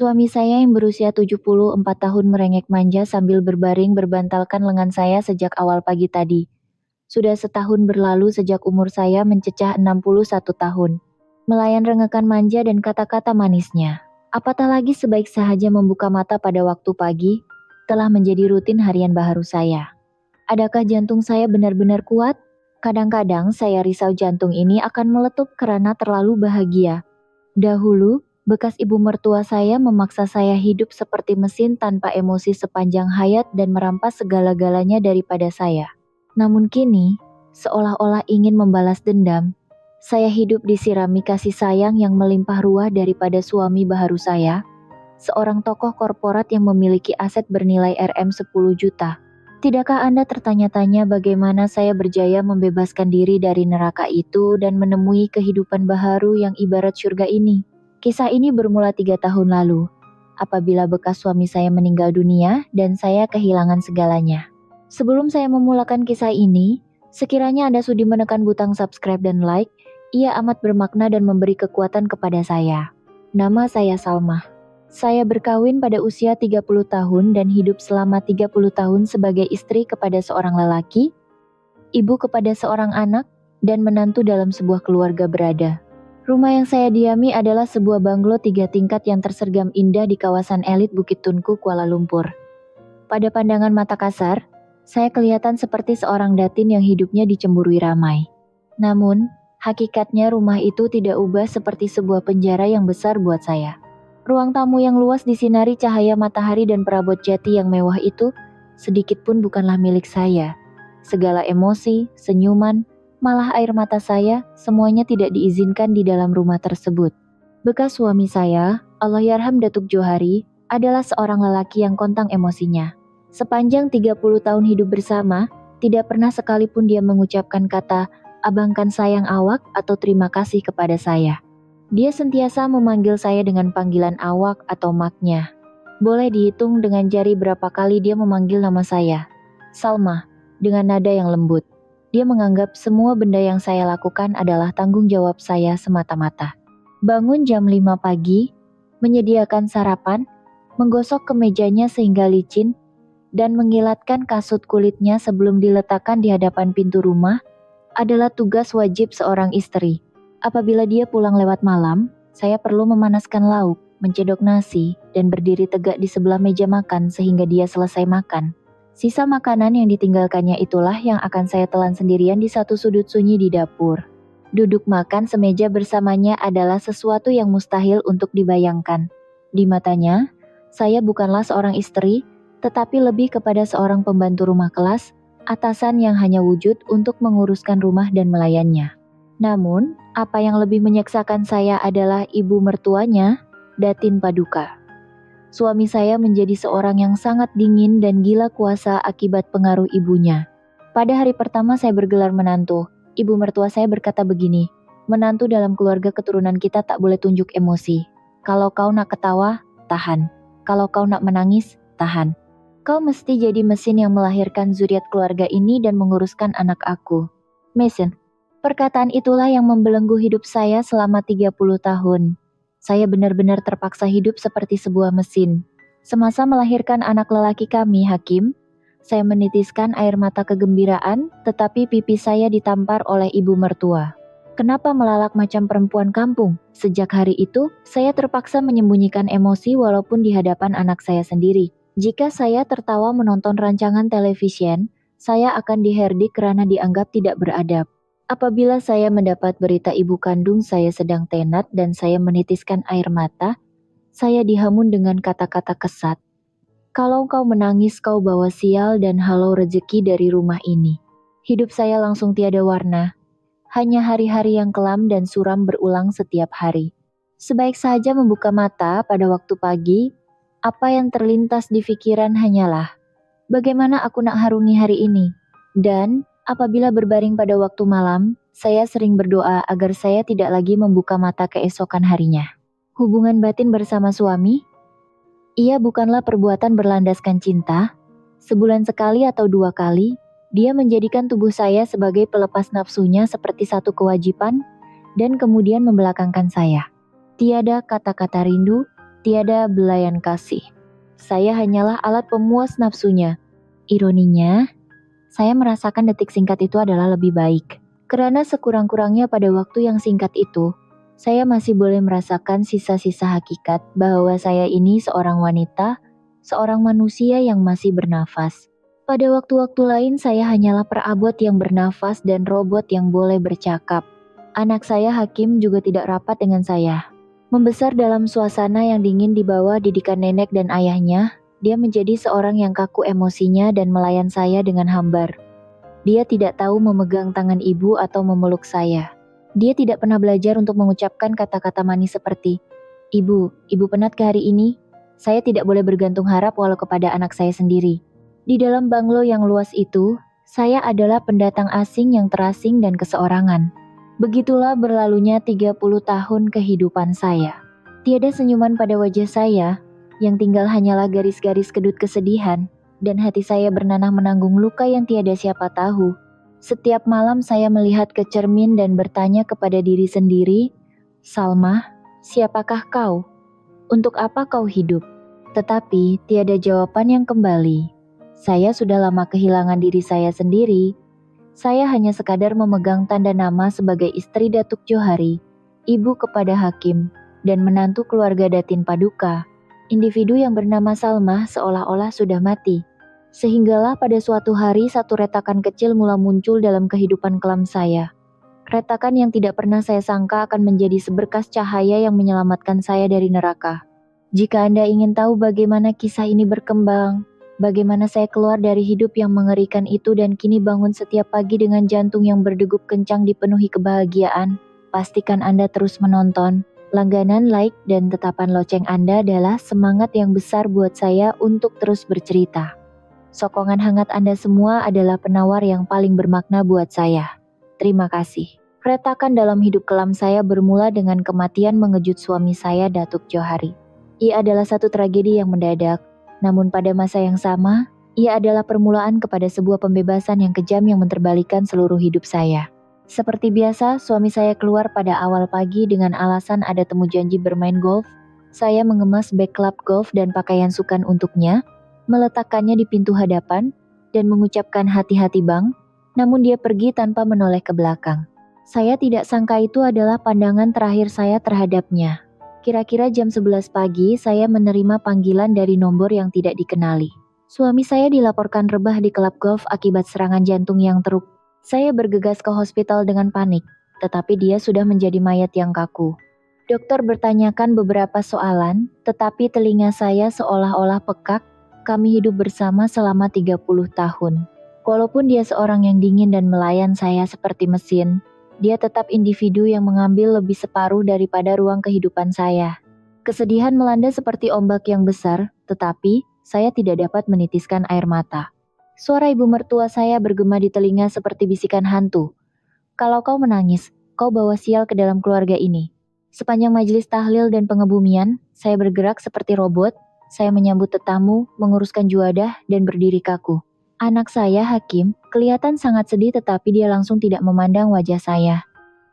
Suami saya yang berusia 74 tahun merengek manja sambil berbaring berbantalkan lengan saya sejak awal pagi tadi. Sudah setahun berlalu sejak umur saya mencecah 61 tahun. Melayan rengekan manja dan kata-kata manisnya. Apatah lagi sebaik sahaja membuka mata pada waktu pagi, telah menjadi rutin harian baharu saya. Adakah jantung saya benar-benar kuat? Kadang-kadang saya risau jantung ini akan meletup karena terlalu bahagia. Dahulu, bekas ibu mertua saya memaksa saya hidup seperti mesin tanpa emosi sepanjang hayat dan merampas segala-galanya daripada saya. Namun kini, seolah-olah ingin membalas dendam, saya hidup disirami kasih sayang yang melimpah ruah daripada suami baharu saya, seorang tokoh korporat yang memiliki aset bernilai Rp10 juta. Tidakkah Anda tertanya-tanya bagaimana saya berjaya membebaskan diri dari neraka itu dan menemui kehidupan baharu yang ibarat surga ini? Kisah ini bermula 3 tahun lalu, apabila bekas suami saya meninggal dunia dan saya kehilangan segalanya. Sebelum saya memulakan kisah ini, sekiranya Anda sudi menekan butang subscribe dan like, ia amat bermakna dan memberi kekuatan kepada saya. Nama saya Salma. Saya berkawin pada usia 30 tahun dan hidup selama 30 tahun sebagai istri kepada seorang lelaki, ibu kepada seorang anak, dan menantu dalam sebuah keluarga berada. Rumah yang saya diami adalah sebuah banglo 3 tingkat yang tersergam indah di kawasan elit Bukit Tunku, Kuala Lumpur. Pada pandangan mata kasar, saya kelihatan seperti seorang datin yang hidupnya dicemburui ramai. Namun, hakikatnya rumah itu tidak ubah seperti sebuah penjara yang besar buat saya. Ruang tamu yang luas disinari cahaya matahari dan perabot jati yang mewah itu sedikit pun bukanlah milik saya. Segala emosi, senyuman, malah air mata saya, semuanya tidak diizinkan di dalam rumah tersebut. Bekas suami saya, Allahyarham Datuk Johari, adalah seorang lelaki yang kontang emosinya. Sepanjang 30 tahun hidup bersama, tidak pernah sekalipun dia mengucapkan kata, "Abangkan sayang awak" atau "terima kasih" kepada saya. Dia sentiasa memanggil saya dengan panggilan awak atau maknya. Boleh dihitung dengan jari berapa kali dia memanggil nama saya, Salma, dengan nada yang lembut. Dia menganggap semua benda yang saya lakukan adalah tanggung jawab saya semata-mata. Bangun jam 5 pagi, menyediakan sarapan, menggosok kemejanya sehingga licin, dan mengilatkan kasut kulitnya sebelum diletakkan di hadapan pintu rumah adalah tugas wajib seorang istri. Apabila dia pulang lewat malam, saya perlu memanaskan lauk, mencedok nasi, dan berdiri tegak di sebelah meja makan sehingga dia selesai makan. Sisa makanan yang ditinggalkannya itulah yang akan saya telan sendirian di satu sudut sunyi di dapur. Duduk makan semeja bersamanya adalah sesuatu yang mustahil untuk dibayangkan. Di matanya, saya bukanlah seorang istri, tetapi lebih kepada seorang pembantu rumah kelas, atasan yang hanya wujud untuk menguruskan rumah dan melayannya. Namun, apa yang lebih menyeksakan saya adalah ibu mertuanya, Datin Paduka. Suami saya menjadi seorang yang sangat dingin dan gila kuasa akibat pengaruh ibunya. Pada hari pertama saya bergelar menantu, ibu mertua saya berkata begini, "Menantu dalam keluarga keturunan kita tak boleh tunjuk emosi. Kalau kau nak ketawa, tahan. Kalau kau nak menangis, tahan. Kau mesti jadi mesin yang melahirkan zuriat keluarga ini dan menguruskan anak aku." Mesin. Perkataan itulah yang membelenggu hidup saya selama 30 tahun. Saya benar-benar terpaksa hidup seperti sebuah mesin. Semasa melahirkan anak lelaki kami, Hakim, saya menitiskan air mata kegembiraan, tetapi pipi saya ditampar oleh ibu mertua. Kenapa melalak macam perempuan kampung? Sejak hari itu, saya terpaksa menyembunyikan emosi walaupun di hadapan anak saya sendiri. Jika saya tertawa menonton rancangan televisi, saya akan diherdik karena dianggap tidak beradab. Apabila saya mendapat berita ibu kandung saya sedang tenat dan saya menitiskan air mata, saya dihamun dengan kata-kata kesat. "Kalau kau menangis kau bawa sial dan halau rezeki dari rumah ini." Hidup saya langsung tiada warna. Hanya hari-hari yang kelam dan suram berulang setiap hari. Sebaik saja membuka mata pada waktu pagi, apa yang terlintas di pikiran hanyalah, bagaimana aku nak harungi hari ini? Dan apabila berbaring pada waktu malam, saya sering berdoa agar saya tidak lagi membuka mata keesokan harinya. Hubungan batin bersama suami? Ia bukanlah perbuatan berlandaskan cinta. Sebulan sekali atau 2 kali, dia menjadikan tubuh saya sebagai pelepas nafsunya seperti satu kewajiban, dan kemudian membelakangkan saya. Tiada kata-kata rindu, tiada belayan kasih. Saya hanyalah alat pemuas nafsunya. Ironinya, saya merasakan detik singkat itu adalah lebih baik. Karena sekurang-kurangnya pada waktu yang singkat itu, saya masih boleh merasakan sisa-sisa hakikat bahwa saya ini seorang wanita, seorang manusia yang masih bernafas. Pada waktu-waktu lain saya hanyalah perabot yang bernafas dan robot yang boleh bercakap. Anak saya Hakim juga tidak rapat dengan saya. Membesar dalam suasana yang dingin di bawah didikan nenek dan ayahnya, dia menjadi seorang yang kaku emosinya dan melayan saya dengan hambar. Dia tidak tahu memegang tangan ibu atau memeluk saya. Dia tidak pernah belajar untuk mengucapkan kata-kata manis seperti, ibu penat ke hari ini? Saya tidak boleh bergantung harap walau kepada anak saya sendiri. Di dalam banglo yang luas itu, saya adalah pendatang asing yang terasing dan keseorangan. Begitulah berlalunya 30 tahun kehidupan saya. Tiada senyuman pada wajah saya, yang tinggal hanyalah garis-garis kedut kesedihan, dan hati saya bernanah menanggung luka yang tiada siapa tahu. Setiap malam saya melihat ke cermin dan bertanya kepada diri sendiri, Salma, siapakah kau? Untuk apa kau hidup? Tetapi tiada jawaban yang kembali. Saya sudah lama kehilangan diri saya sendiri. Saya hanya sekadar memegang tanda nama sebagai istri Datuk Johari, ibu kepada Hakim, dan menantu keluarga Datin Paduka. Individu yang bernama Salma seolah-olah sudah mati. Sehinggalah pada suatu hari satu retakan kecil mula muncul dalam kehidupan kelam saya. Retakan yang tidak pernah saya sangka akan menjadi seberkas cahaya yang menyelamatkan saya dari neraka. Jika Anda ingin tahu bagaimana kisah ini berkembang, bagaimana saya keluar dari hidup yang mengerikan itu dan kini bangun setiap pagi dengan jantung yang berdegup kencang dipenuhi kebahagiaan, pastikan Anda terus menonton. Langganan like dan tetapan loceng Anda adalah semangat yang besar buat saya untuk terus bercerita. Sokongan hangat Anda semua adalah penawar yang paling bermakna buat saya. Terima kasih. Retakan dalam hidup kelam saya bermula dengan kematian mengejut suami saya, Datuk Johari. Ia adalah satu tragedi yang mendadak. Namun pada masa yang sama, ia adalah permulaan kepada sebuah pembebasan yang kejam yang menterbalikan seluruh hidup saya. Seperti biasa, suami saya keluar pada awal pagi dengan alasan ada temu janji bermain golf. Saya mengemas bag klub golf dan pakaian sukan untuknya, meletakkannya di pintu hadapan, dan mengucapkan hati-hati bang, namun dia pergi tanpa menoleh ke belakang. Saya tidak sangka itu adalah pandangan terakhir saya terhadapnya. Kira-kira jam 11 pagi, saya menerima panggilan dari nomor yang tidak dikenali. Suami saya dilaporkan rebah di klub golf akibat serangan jantung yang teruk. Saya bergegas ke hospital dengan panik, tetapi dia sudah menjadi mayat yang kaku. Dokter bertanyakan beberapa soalan, tetapi telinga saya seolah-olah pekak. Kami hidup bersama selama 30 tahun. Walaupun dia seorang yang dingin dan melayan saya seperti mesin, dia tetap individu yang mengambil lebih separuh daripada ruang kehidupan saya. Kesedihan melanda seperti ombak yang besar, tetapi saya tidak dapat menitiskan air mata. Suara ibu mertua saya bergema di telinga seperti bisikan hantu. Kalau kau menangis, kau bawa sial ke dalam keluarga ini. Sepanjang majelis tahlil dan pengebumian, saya bergerak seperti robot. Saya menyambut tetamu, menguruskan juadah, dan berdiri kaku. Anak saya, Hakim, kelihatan sangat sedih tetapi dia langsung tidak memandang wajah saya.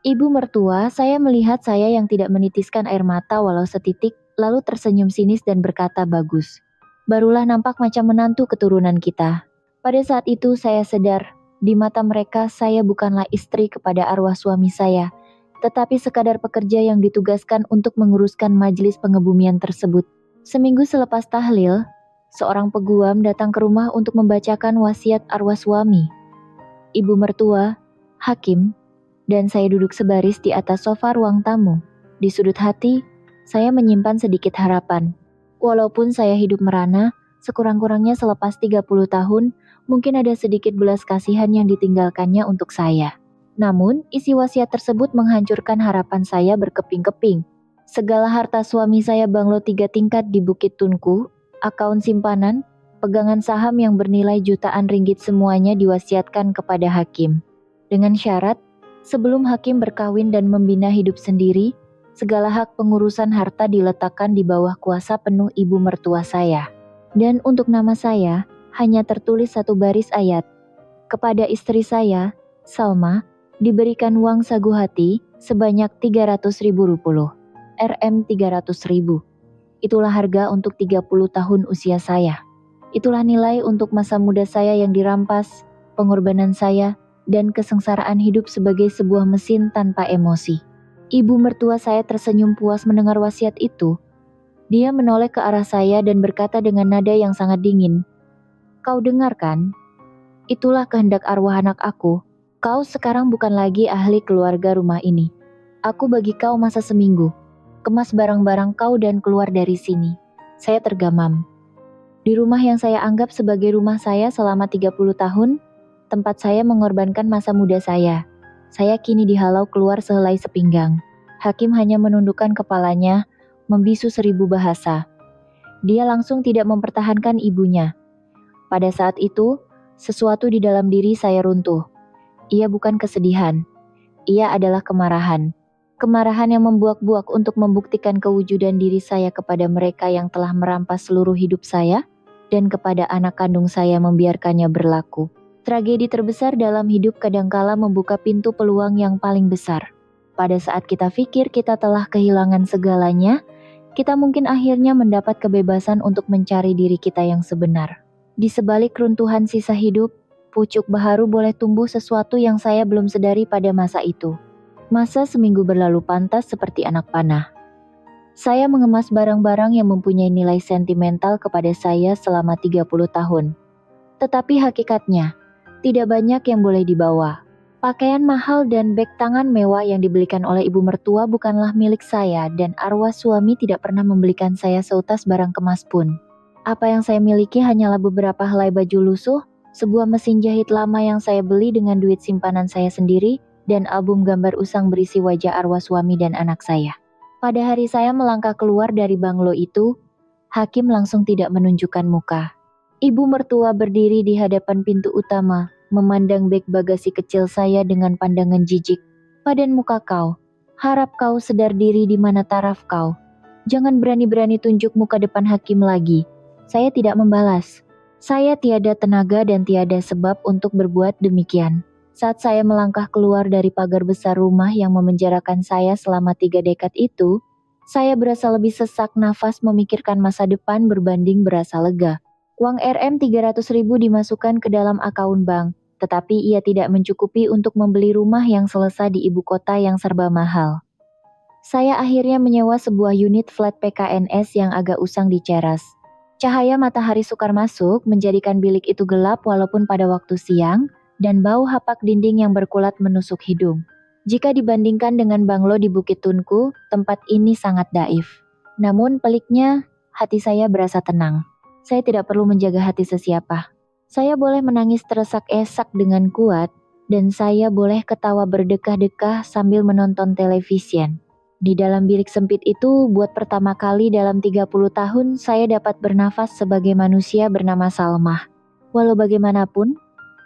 Ibu mertua, saya melihat saya yang tidak menitiskan air mata walau setitik, lalu tersenyum sinis dan berkata bagus. Barulah nampak macam menantu keturunan kita. Pada saat itu saya sadar, di mata mereka saya bukanlah istri kepada arwah suami saya, tetapi sekadar pekerja yang ditugaskan untuk menguruskan majelis pengebumian tersebut. Seminggu selepas tahlil, seorang peguam datang ke rumah untuk membacakan wasiat arwah suami. Ibu mertua, Hakim, dan saya duduk sebaris di atas sofa ruang tamu. Di sudut hati, saya menyimpan sedikit harapan. Walaupun saya hidup merana, sekurang-kurangnya selepas 30 tahun, mungkin ada sedikit belas kasihan yang ditinggalkannya untuk saya. Namun, isi wasiat tersebut menghancurkan harapan saya berkeping-keping. Segala harta suami saya banglo 3 tingkat di Bukit Tunku, akaun simpanan, pegangan saham yang bernilai jutaan ringgit semuanya diwasiatkan kepada Hakim. Dengan syarat, sebelum Hakim berkawin dan membina hidup sendiri, segala hak pengurusan harta diletakkan di bawah kuasa penuh ibu mertua saya. Dan untuk nama saya, hanya tertulis satu baris ayat. Kepada istri saya, Salma, diberikan uang sagu hati sebanyak 300.000 rupiah. Rm 300.000. Itulah harga untuk 30 tahun usia saya. Itulah nilai untuk masa muda saya yang dirampas, pengorbanan saya, dan kesengsaraan hidup sebagai sebuah mesin tanpa emosi. Ibu mertua saya tersenyum puas mendengar wasiat itu. Dia menoleh ke arah saya dan berkata dengan nada yang sangat dingin, "Kau dengar kan? Itulah kehendak arwah anak aku. Kau sekarang bukan lagi ahli keluarga rumah ini. Aku bagi kau masa seminggu. Kemas barang-barang kau dan keluar dari sini." Saya tergamam. Di rumah yang saya anggap sebagai rumah saya selama 30 tahun, tempat saya mengorbankan masa muda saya. Saya kini dihalau keluar sehelai sepinggang. Hakim hanya menundukkan kepalanya, membisu 1000 bahasa. Dia langsung tidak mempertahankan ibunya. Pada saat itu, sesuatu di dalam diri saya runtuh. Ia bukan kesedihan. Ia adalah kemarahan. Kemarahan yang membuak-buak untuk membuktikan kewujudan diri saya kepada mereka yang telah merampas seluruh hidup saya, dan kepada anak kandung saya membiarkannya berlaku. Tragedi terbesar dalam hidup kadangkala membuka pintu peluang yang paling besar. Pada saat kita pikir kita telah kehilangan segalanya, kita mungkin akhirnya mendapat kebebasan untuk mencari diri kita yang sebenar. Di sebalik runtuhan sisa hidup, pucuk baharu boleh tumbuh sesuatu yang saya belum sedari pada masa itu. Masa seminggu berlalu pantas seperti anak panah. Saya mengemas barang-barang yang mempunyai nilai sentimental kepada saya selama 30 tahun. Tetapi hakikatnya, tidak banyak yang boleh dibawa. Pakaian mahal dan beg tangan mewah yang dibelikan oleh ibu mertua bukanlah milik saya dan arwah suami tidak pernah membelikan saya seutas barang kemas pun. Apa yang saya miliki hanyalah beberapa helai baju lusuh, sebuah mesin jahit lama yang saya beli dengan duit simpanan saya sendiri, dan album gambar usang berisi wajah arwah suami dan anak saya. Pada hari saya melangkah keluar dari banglo itu, Hakim langsung tidak menunjukkan muka. Ibu mertua berdiri di hadapan pintu utama, memandang beg bagasi kecil saya dengan pandangan jijik. "Padan muka kau, harap kau sedar diri di mana taraf kau. Jangan berani-berani tunjuk muka depan Hakim lagi." Saya tidak membalas. Saya tiada tenaga dan tiada sebab untuk berbuat demikian. Saat saya melangkah keluar dari pagar besar rumah yang memenjarakan saya selama 3 dekad itu, saya berasa lebih sesak nafas memikirkan masa depan berbanding berasa lega. Uang Rm 300.000 dimasukkan ke dalam akaun bank, tetapi ia tidak mencukupi untuk membeli rumah yang selesa di ibu kota yang serba mahal. Saya akhirnya menyewa sebuah unit flat PKNS yang agak usang di Ceras. Cahaya matahari sukar masuk menjadikan bilik itu gelap walaupun pada waktu siang, dan bau hapak dinding yang berkulat menusuk hidung. Jika dibandingkan dengan banglo di Bukit Tunku, tempat ini sangat daif. Namun peliknya, hati saya berasa tenang. Saya tidak perlu menjaga hati sesiapa. Saya boleh menangis teresak-esak dengan kuat, dan saya boleh ketawa berdekah-dekah sambil menonton televisi. Di dalam bilik sempit itu, buat pertama kali dalam 30 tahun, saya dapat bernafas sebagai manusia bernama Salmah. Walau bagaimanapun,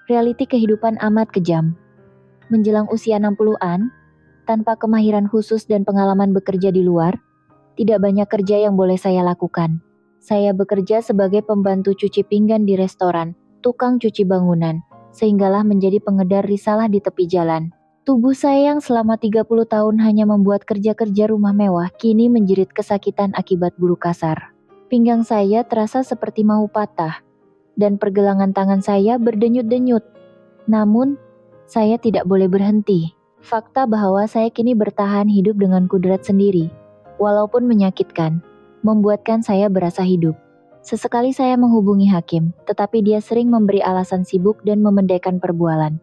realiti kehidupan amat kejam. Menjelang usia 60-an, tanpa kemahiran khusus dan pengalaman bekerja di luar, tidak banyak kerja yang boleh saya lakukan. Saya bekerja sebagai pembantu cuci pinggan di restoran, tukang cuci bangunan, sehinggalah menjadi pengedar risalah di tepi jalan. Tubuh saya yang selama 30 tahun hanya membuat kerja-kerja rumah mewah kini menjerit kesakitan akibat bulu kasar. Pinggang saya terasa seperti mau patah, dan pergelangan tangan saya berdenyut-denyut. Namun, saya tidak boleh berhenti. Fakta bahwa saya kini bertahan hidup dengan kudrat sendiri, walaupun menyakitkan, membuatkan saya berasa hidup. Sesekali saya menghubungi Hakim, tetapi dia sering memberi alasan sibuk dan memendekkan perbualan.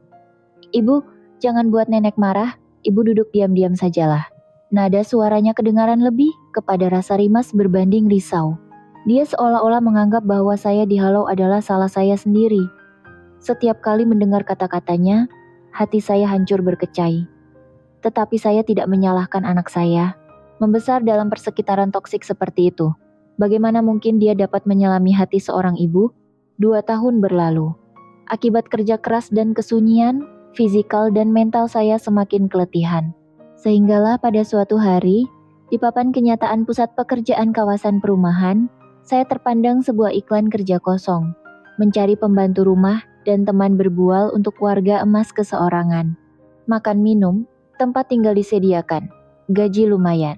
"Ibu, jangan buat nenek marah, ibu duduk diam-diam sajalah." Nada suaranya kedengaran lebih kepada rasa rimas berbanding risau. Dia seolah-olah menganggap bahwa saya dihalau adalah salah saya sendiri. Setiap kali mendengar kata-katanya, hati saya hancur berkecai. Tetapi saya tidak menyalahkan anak saya. Membesar dalam persekitaran toksik seperti itu, bagaimana mungkin dia dapat menyelami hati seorang ibu? 2 tahun berlalu. Akibat kerja keras dan kesunyian, fisikal dan mental saya semakin keletihan. Sehinggalah pada suatu hari, di papan kenyataan pusat pekerjaan kawasan perumahan, saya terpandang sebuah iklan kerja kosong, mencari pembantu rumah dan teman berbual untuk warga emas keseorangan. Makan minum, tempat tinggal disediakan, gaji lumayan.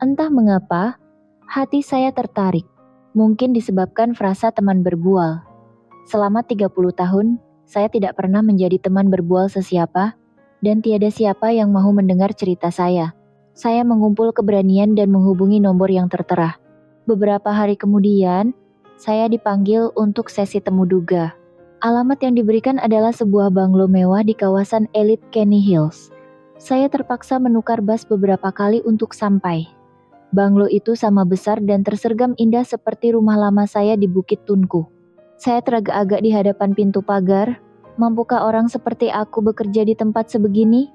Entah mengapa, Hati saya tertarik. Mungkin disebabkan frasa teman berbual. Selama 30 tahun, saya tidak pernah menjadi teman berbual sesiapa, dan tiada siapa yang mau mendengar cerita saya. Saya mengumpul keberanian dan menghubungi nomor yang tertera. Beberapa hari kemudian, saya dipanggil untuk sesi temu duga. Alamat yang diberikan adalah sebuah banglo mewah di kawasan elit Kenny Hills. Saya terpaksa menukar bus beberapa kali untuk sampai. Banglo itu sama besar dan tersergam indah seperti rumah lama saya di Bukit Tunku. Saya teragak-agak di hadapan pintu pagar. Mampukah orang seperti aku bekerja di tempat sebegini?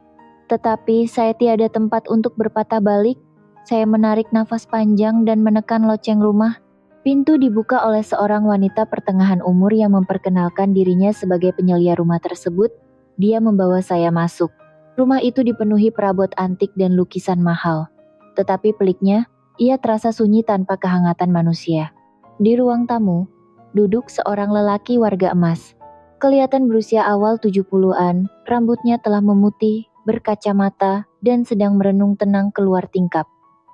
Tetapi saya tiada tempat untuk berpatah balik. Saya menarik nafas panjang dan menekan loceng rumah. Pintu dibuka oleh seorang wanita pertengahan umur yang memperkenalkan dirinya sebagai penyelia rumah tersebut. Dia membawa saya masuk. Rumah itu dipenuhi perabot antik dan lukisan mahal. Tetapi peliknya, ia terasa sunyi tanpa kehangatan manusia. Di ruang tamu, duduk seorang lelaki warga emas. Kelihatan berusia awal 70-an, rambutnya telah memutih, berkacamata, dan sedang merenung tenang keluar tingkap.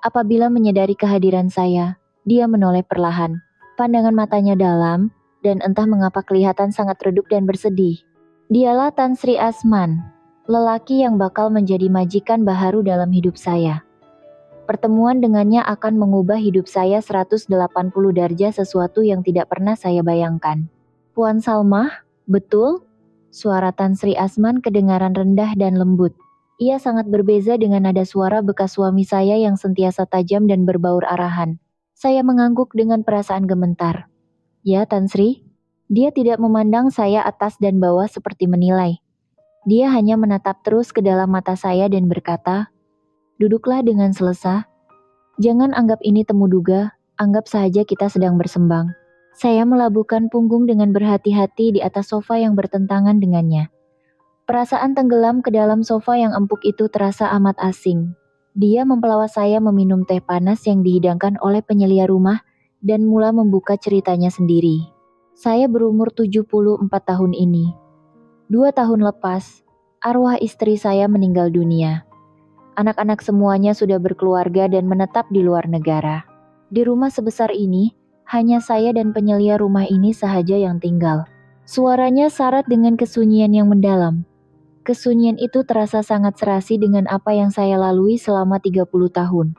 Apabila menyadari kehadiran saya, dia menoleh perlahan. Pandangan matanya dalam, dan entah mengapa kelihatan sangat redup dan bersedih. Dialah Tan Sri Asman, lelaki yang bakal menjadi majikan baharu dalam hidup saya. Pertemuan dengannya akan mengubah hidup saya 180 derajat, sesuatu yang tidak pernah saya bayangkan. Puan Salmah, betul? Suara Tan Sri Asman kedengaran rendah dan lembut. Ia sangat berbeza dengan nada suara bekas suami saya yang sentiasa tajam dan berbaur arahan. Saya mengangguk dengan perasaan gemetar. Ya, Tan Sri? Dia tidak memandang saya atas dan bawah seperti menilai. Dia hanya menatap terus ke dalam mata saya dan berkata, "Duduklah dengan selesa. Jangan anggap ini temu duga, anggap saja kita sedang bersembang." Saya melabuhkan punggung dengan berhati-hati di atas sofa yang bertentangan dengannya. Perasaan tenggelam ke dalam sofa yang empuk itu terasa amat asing. Dia mempelawak saya meminum teh panas yang dihidangkan oleh penyelia rumah dan mula membuka ceritanya sendiri. Saya berumur 74 tahun ini. 2 tahun lepas, arwah istri saya meninggal dunia. Anak-anak semuanya sudah berkeluarga dan menetap di luar negara. Di rumah sebesar ini, hanya saya dan penyelia rumah ini sahaja yang tinggal. Suaranya syarat dengan kesunyian yang mendalam. Kesunyian itu terasa sangat serasi dengan apa yang saya lalui selama 30 tahun.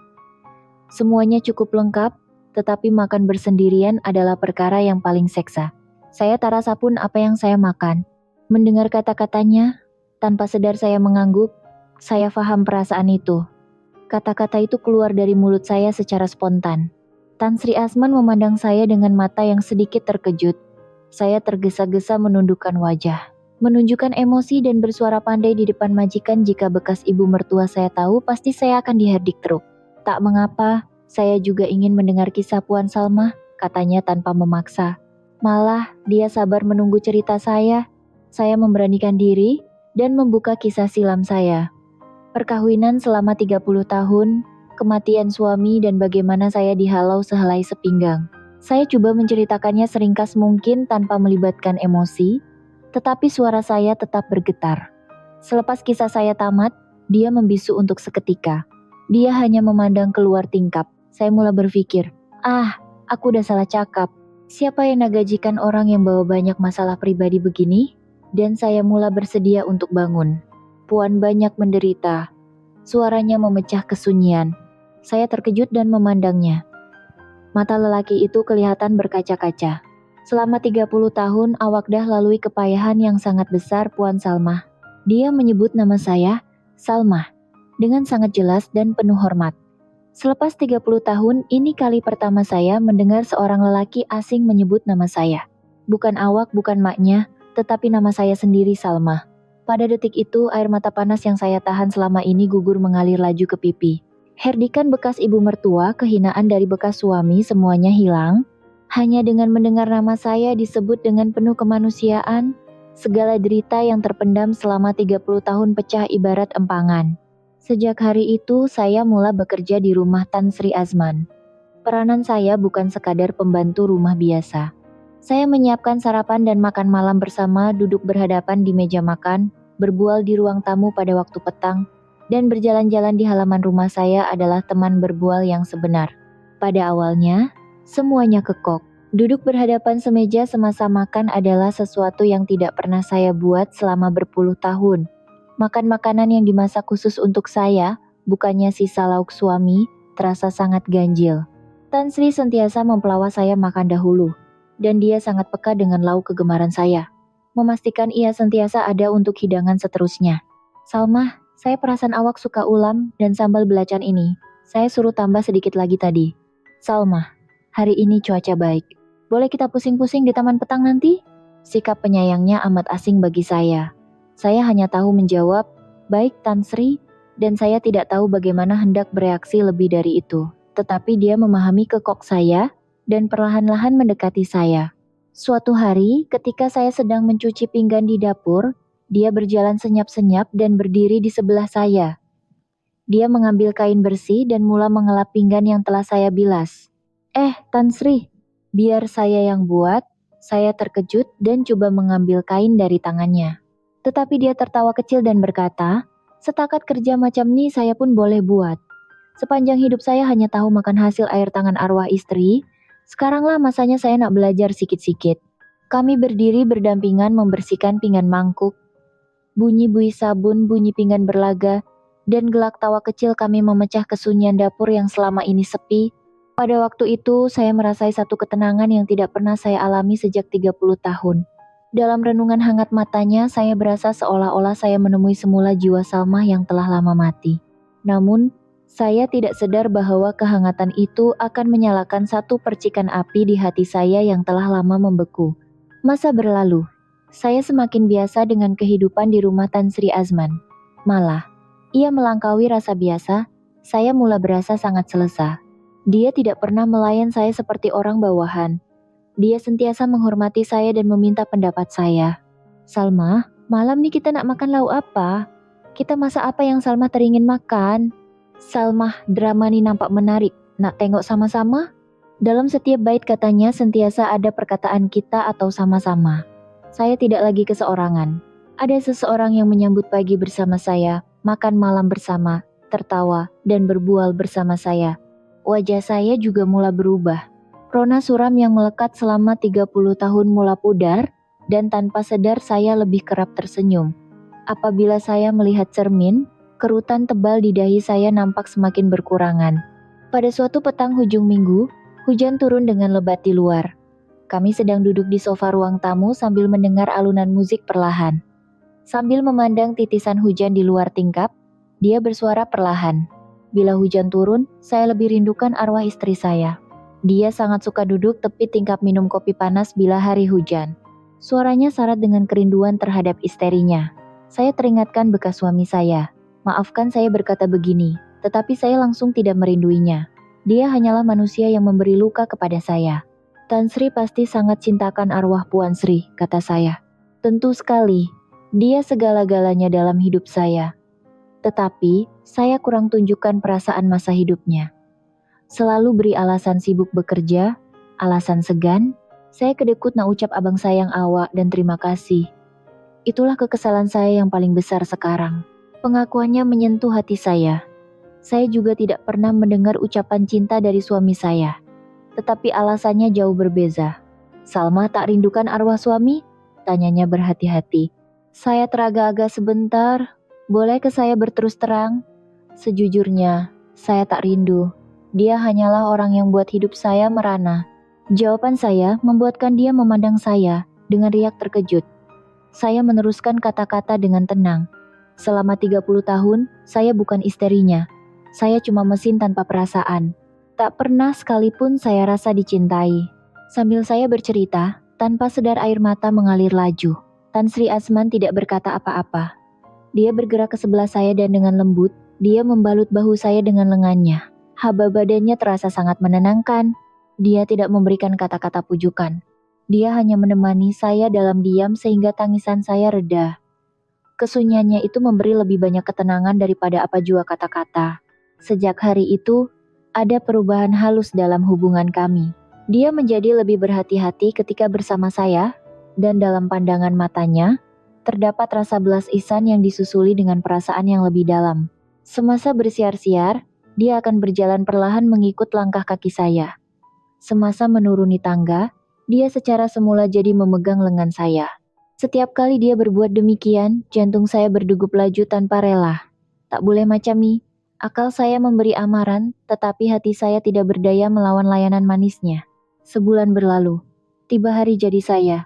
Semuanya cukup lengkap, tetapi makan bersendirian adalah perkara yang paling seksa. Saya tak rasa pun apa yang saya makan. Mendengar kata-katanya, tanpa sadar saya mengangguk. Saya paham perasaan itu. Kata-kata itu keluar dari mulut saya secara spontan. Tan Sri Asman memandang saya dengan mata yang sedikit terkejut. Saya tergesa-gesa menundukkan wajah, menunjukkan emosi dan bersuara pandai di depan majikan. Jika bekas ibu mertua saya tahu, pasti saya akan diherdik teruk. Tak mengapa, saya juga ingin mendengar kisah Puan Salmah, katanya tanpa memaksa. Malah, dia sabar menunggu cerita saya. Saya memberanikan diri dan membuka kisah silam saya. Perkawinan selama 30 tahun, kematian suami dan bagaimana saya dihalau sehelai sepinggang. Saya coba menceritakannya seringkas mungkin tanpa melibatkan emosi, tetapi suara saya tetap bergetar. Selepas kisah saya tamat, dia membisu untuk seketika. Dia hanya memandang keluar tingkap. Saya mulai berpikir, aku udah salah cakap. Siapa yang nagajikan orang yang bawa banyak masalah pribadi begini? Dan saya mulai bersedia untuk bangun. Puan banyak menderita. Suaranya memecah kesunyian. Saya terkejut dan memandangnya. Mata lelaki itu kelihatan berkaca-kaca. Selama 30 tahun awak dah lalui kepayahan yang sangat besar, Puan Salmah. Dia menyebut nama saya, Salmah, dengan sangat jelas dan penuh hormat. Selepas 30 tahun, ini kali pertama saya mendengar seorang lelaki asing menyebut nama saya. Bukan awak, bukan maknya, tetapi nama saya sendiri, Salmah. Pada detik itu, air mata panas yang saya tahan selama ini gugur mengalir laju ke pipi. Herdikan bekas ibu mertua, kehinaan dari bekas suami, semuanya hilang. Hanya dengan mendengar nama saya disebut dengan penuh kemanusiaan, segala derita yang terpendam selama 30 tahun pecah ibarat empangan. Sejak hari itu, saya mulai bekerja di rumah Tan Sri Asman. Peranan saya bukan sekadar pembantu rumah biasa. Saya menyiapkan sarapan dan makan malam bersama, duduk berhadapan di meja makan, berbual di ruang tamu pada waktu petang, dan berjalan-jalan di halaman rumah saya adalah teman berbual yang sebenar. Pada awalnya, semuanya kekok. Duduk berhadapan semeja semasa makan adalah sesuatu yang tidak pernah saya buat selama berpuluh tahun. Makan makanan yang dimasak khusus untuk saya, bukannya sisa lauk suami, terasa sangat ganjil. Tan Sri sentiasa mempelawa saya makan dahulu, dan dia sangat peka dengan lauk kegemaran saya. Memastikan ia sentiasa ada untuk hidangan seterusnya. Salma, saya perasan awak suka ulam dan sambal belacan ini. Saya suruh tambah sedikit lagi tadi. Salma, hari ini cuaca baik. Boleh kita pusing-pusing di taman petang nanti? Sikap penyayangnya amat asing bagi saya. Saya hanya tahu menjawab, baik Tan Sri, dan saya tidak tahu bagaimana hendak bereaksi lebih dari itu. Tetapi dia memahami kekok saya dan perlahan-lahan mendekati saya. Suatu hari, ketika saya sedang mencuci pinggan di dapur, dia berjalan senyap-senyap dan berdiri di sebelah saya. Dia mengambil kain bersih dan mula mengelap pinggan yang telah saya bilas. Tan Sri, biar saya yang buat. Saya terkejut dan coba mengambil kain dari tangannya. Tetapi dia tertawa kecil dan berkata, setakat kerja macam ni saya pun boleh buat. Sepanjang hidup saya hanya tahu makan hasil air tangan arwah istri, sekaranglah masanya saya nak belajar sikit-sikit. Kami berdiri berdampingan membersihkan pinggan mangkuk. Bunyi buih sabun, bunyi pinggan berlaga, dan gelak tawa kecil kami memecah kesunyian dapur yang selama ini sepi. Pada waktu itu, saya merasai satu ketenangan yang tidak pernah saya alami sejak 30 tahun. Dalam renungan hangat matanya, saya berasa seolah-olah saya menemui semula jiwa Salma yang telah lama mati. Namun, saya tidak sadar bahwa kehangatan itu akan menyalakan satu percikan api di hati saya yang telah lama membeku. Masa berlalu, saya semakin biasa dengan kehidupan di rumah Tan Sri Azman. Malah, ia melangkaui rasa biasa, saya mula berasa sangat selesa. Dia tidak pernah melayan saya seperti orang bawahan. Dia sentiasa menghormati saya dan meminta pendapat saya. Salma, malam nih kita nak makan lauk apa? Kita masak apa yang Salma teringin makan? Salma, drama nih nampak menarik. Nak tengok sama-sama? Dalam setiap bait katanya sentiasa ada perkataan kita atau sama-sama. Saya tidak lagi keseorangan. Ada seseorang yang menyambut pagi bersama saya, makan malam bersama, tertawa, dan berbual bersama saya. Wajah saya juga mula berubah. Rona suram yang melekat selama 30 tahun mula pudar, dan tanpa sadar saya lebih kerap tersenyum. Apabila saya melihat cermin, kerutan tebal di dahi saya nampak semakin berkurangan. Pada suatu petang hujung minggu, hujan turun dengan lebat di luar. Kami sedang duduk di sofa ruang tamu sambil mendengar alunan musik perlahan. Sambil memandang titisan hujan di luar tingkap, dia bersuara perlahan. Bila hujan turun, saya lebih rindukan arwah istri saya. Dia sangat suka duduk tepi tingkap minum kopi panas bila hari hujan. Suaranya syarat dengan kerinduan terhadap isterinya. Saya teringatkan bekas suami saya. Maafkan saya berkata begini, tetapi saya langsung tidak merinduinya. Dia hanyalah manusia yang memberi luka kepada saya. Tan Sri pasti sangat cintakan arwah Puan Sri, kata saya. Tentu sekali, dia segala-galanya dalam hidup saya. Tetapi, saya kurang tunjukkan perasaan masa hidupnya. Selalu beri alasan sibuk bekerja, alasan segan, saya kedekut nak ucap abang sayang awak dan terima kasih. Itulah kekesalan saya yang paling besar sekarang. Pengakuannya menyentuh hati saya. Saya juga tidak pernah mendengar ucapan cinta dari suami saya. Tetapi alasannya jauh berbeza. Salma tak rindukan arwah suami? Tanyanya berhati-hati. Saya teragak-agak sebentar. Boleh ke saya berterus terang? Sejujurnya, saya tak rindu. Dia hanyalah orang yang buat hidup saya merana. Jawaban saya membuatkan dia memandang saya dengan riak terkejut. Saya meneruskan kata-kata dengan tenang. Selama 30 tahun, saya bukan isterinya. Saya cuma mesin tanpa perasaan. Tak pernah sekalipun saya rasa dicintai. Sambil saya bercerita, tanpa sadar air mata mengalir laju. Tan Sri Azman tidak berkata apa-apa. Dia bergerak ke sebelah saya dan dengan lembut, dia membalut bahu saya dengan lengannya. Haba badannya terasa sangat menenangkan. Dia tidak memberikan kata-kata pujukan. Dia hanya menemani saya dalam diam sehingga tangisan saya reda. Kesunyiannya itu memberi lebih banyak ketenangan daripada apa jua kata-kata. Sejak hari itu, ada perubahan halus dalam hubungan kami. Dia menjadi lebih berhati-hati ketika bersama saya, dan dalam pandangan matanya, terdapat rasa belas ihsan yang disusuli dengan perasaan yang lebih dalam. Semasa bersiar-siar, Dia akan berjalan perlahan mengikut langkah kaki saya. Semasa menuruni tangga, dia secara semula jadi memegang lengan saya. Setiap kali dia berbuat demikian, jantung saya berdegup laju tanpa rela. Tak boleh macam ini. Akal saya memberi amaran, tetapi hati saya tidak berdaya melawan layanan manisnya. Sebulan berlalu. Tiba hari jadi saya.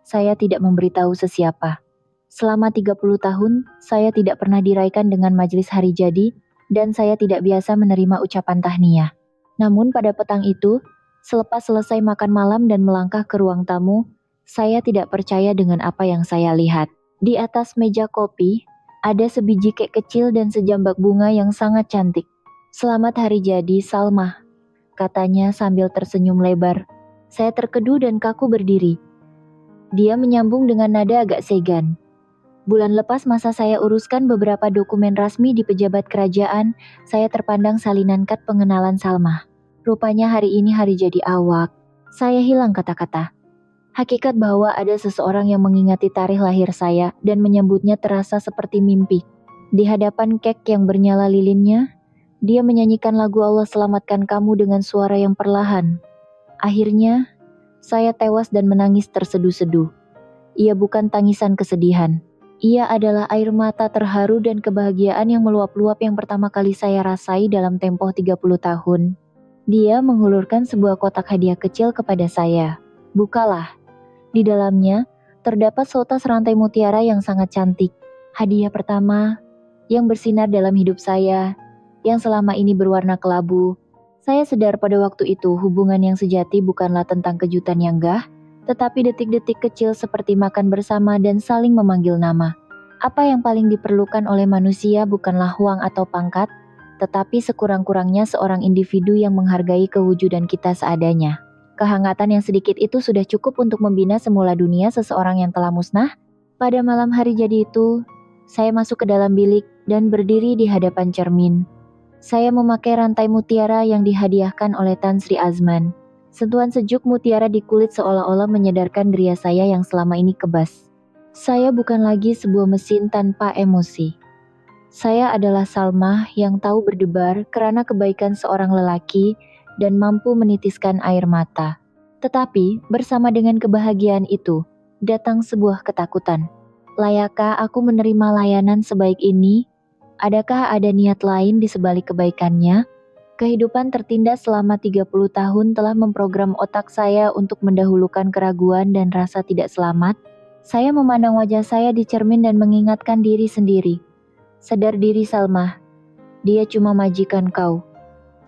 Saya tidak memberitahu sesiapa. Selama 30 tahun, saya tidak pernah diraikan dengan majelis hari jadi, dan saya tidak biasa menerima ucapan tahniah. Namun pada petang itu, selepas selesai makan malam dan melangkah ke ruang tamu, saya tidak percaya dengan apa yang saya lihat. Di atas meja kopi, ada sebiji kek kecil dan sejambak bunga yang sangat cantik. "Selamat hari jadi, Salma," katanya sambil tersenyum lebar. Saya terkedu dan kaku berdiri. Dia menyambung dengan nada agak segan. "Bulan lepas masa saya uruskan beberapa dokumen rasmi di pejabat kerajaan, saya terpandang salinan kad pengenalan Salma. Rupanya hari ini hari jadi awak." Saya hilang kata-kata. Hakikat bahwa ada seseorang yang mengingati tarikh lahir saya dan menyambutnya terasa seperti mimpi. Di hadapan kek yang bernyala lilinnya, dia menyanyikan lagu Allah Selamatkan Kamu dengan suara yang perlahan. Akhirnya, saya tewas dan menangis terseduh-seduh. Ia bukan tangisan kesedihan. Ia adalah air mata terharu dan kebahagiaan yang meluap-luap yang pertama kali saya rasai dalam tempoh 30 tahun. Dia menghulurkan sebuah kotak hadiah kecil kepada saya. "Bukalah." Di dalamnya, terdapat seutas rantai mutiara yang sangat cantik. Hadiah pertama, yang bersinar dalam hidup saya, yang selama ini berwarna kelabu. Saya sadar pada waktu itu hubungan yang sejati bukanlah tentang kejutan yang gah, tetapi detik-detik kecil seperti makan bersama dan saling memanggil nama. Apa yang paling diperlukan oleh manusia bukanlah uang atau pangkat, tetapi sekurang-kurangnya seorang individu yang menghargai kewujudan kita seadanya. Kehangatan yang sedikit itu sudah cukup untuk membina semula dunia seseorang yang telah musnah. Pada malam hari jadi itu, saya masuk ke dalam bilik dan berdiri di hadapan cermin. Saya memakai rantai mutiara yang dihadiahkan oleh Tan Sri Azman. Sentuhan sejuk mutiara di kulit seolah-olah menyadarkan diri saya yang selama ini kebas. Saya bukan lagi sebuah mesin tanpa emosi. Saya adalah Salma yang tahu berdebar karena kebaikan seorang lelaki dan mampu menitiskan air mata. Tetapi bersama dengan kebahagiaan itu, datang sebuah ketakutan. Layakkah aku menerima layanan sebaik ini? Adakah ada niat lain di sebalik kebaikannya? Kehidupan tertindas selama 30 tahun telah memprogram otak saya untuk mendahulukan keraguan dan rasa tidak selamat. Saya memandang wajah saya di cermin dan mengingatkan diri sendiri. Sadar diri Salma, dia cuma majikan kau.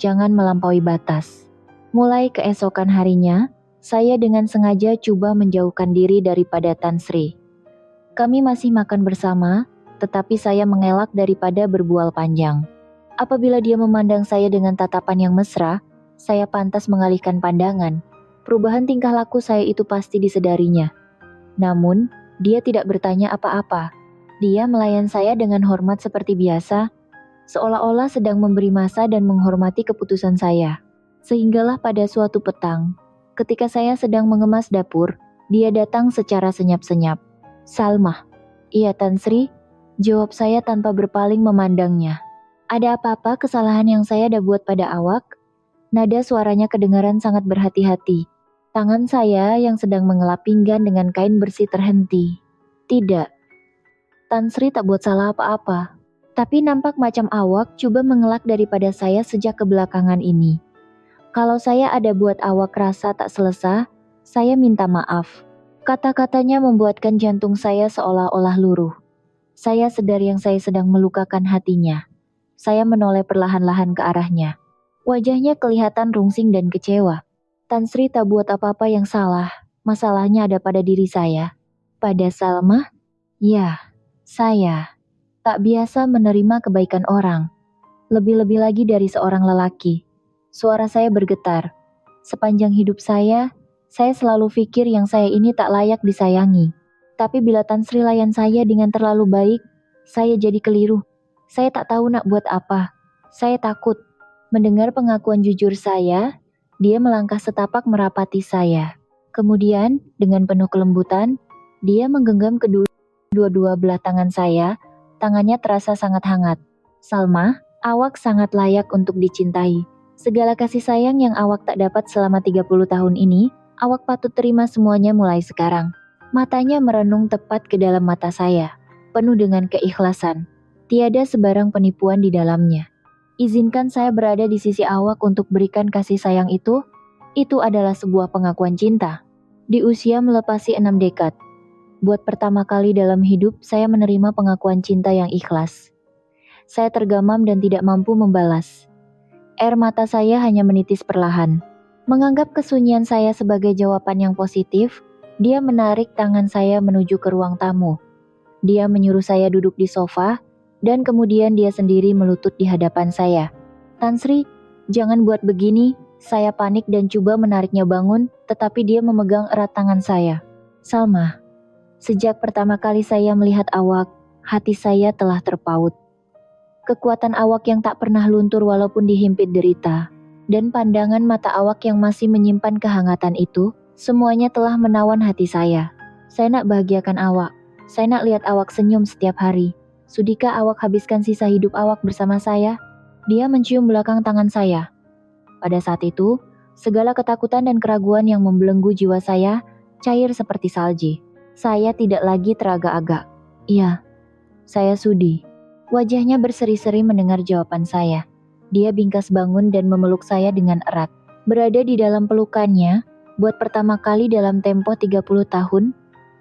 Jangan melampaui batas. Mulai keesokan harinya, saya dengan sengaja coba menjauhkan diri daripada Tan Sri. Kami masih makan bersama, tetapi saya mengelak daripada berbual panjang. Apabila dia memandang saya dengan tatapan yang mesra, saya pantas mengalihkan pandangan. Perubahan tingkah laku saya itu pasti disadarinya. Namun, dia tidak bertanya apa-apa. Dia melayan saya dengan hormat seperti biasa, seolah-olah sedang memberi masa dan menghormati keputusan saya. Sehinggalah pada suatu petang, ketika saya sedang mengemas dapur, dia datang secara senyap-senyap. "Salma." "Iya, Tan Sri," jawab saya tanpa berpaling memandangnya. "Ada apa-apa kesalahan yang saya dah buat pada awak?" Nada suaranya kedengaran sangat berhati-hati. Tangan saya yang sedang mengelap pinggan dengan kain bersih terhenti. "Tidak, Tan Sri tak buat salah apa-apa. Tapi nampak macam awak coba mengelak daripada saya sejak kebelakangan ini. Kalau saya ada buat awak rasa tak selesa, saya minta maaf." Kata-katanya membuatkan jantung saya seolah-olah luruh. Saya sadar yang saya sedang melukakan hatinya. Saya menoleh perlahan-lahan ke arahnya. Wajahnya kelihatan rungsing dan kecewa. "Tan Sri tak buat apa-apa yang salah. Masalahnya ada pada diri saya." "Pada Salma?" "Ya, saya tak biasa menerima kebaikan orang. Lebih-lebih lagi dari seorang lelaki." Suara saya bergetar. Sepanjang hidup saya selalu pikir yang saya ini tak layak disayangi. Tapi bila Tan Sri layan saya dengan terlalu baik, saya jadi keliru. Saya tak tahu nak buat apa. Saya takut. Mendengar pengakuan jujur saya, dia melangkah setapak merapati saya. Kemudian, dengan penuh kelembutan, dia menggenggam kedua-dua belah tangan saya. Tangannya terasa sangat hangat. "Salma, Awak sangat layak untuk dicintai. Segala kasih sayang yang awak tak dapat selama 30 tahun ini, awak patut terima semuanya mulai sekarang. Matanya merenung tepat ke dalam mata saya, penuh dengan keikhlasan. Tiada sebarang penipuan di dalamnya. Izinkan saya berada di sisi awak untuk berikan kasih sayang itu. Itu adalah sebuah pengakuan cinta. Di usia melepasi 6 dekad, buat pertama kali dalam hidup saya menerima pengakuan cinta yang ikhlas. Saya tergamam dan tidak mampu membalas. Air mata saya hanya menitis perlahan. Menganggap kesunyian saya sebagai jawaban yang positif, dia menarik tangan saya menuju ke ruang tamu. Dia menyuruh saya duduk di sofa, dan kemudian dia sendiri melutut di hadapan saya. Tan Sri, jangan buat begini. Saya panik dan coba menariknya bangun, tetapi dia memegang erat tangan saya. Salma, sejak pertama kali saya melihat awak, hati saya telah terpaut. Kekuatan awak yang tak pernah luntur walaupun dihimpit derita, dan pandangan mata awak yang masih menyimpan kehangatan itu, semuanya telah menawan hati saya. Saya nak bahagiakan awak. Saya nak lihat awak senyum setiap hari. Sudikah awak habiskan sisa hidup awak bersama saya? Dia mencium belakang tangan saya. Pada saat itu, segala ketakutan dan keraguan yang membelenggu jiwa saya cair seperti salji. Saya tidak lagi teragak-agak. Iya, saya sudi. Wajahnya berseri-seri mendengar jawaban saya. Dia bingkas bangun dan memeluk saya dengan erat. Berada di dalam pelukannya, buat pertama kali dalam tempo 30 tahun,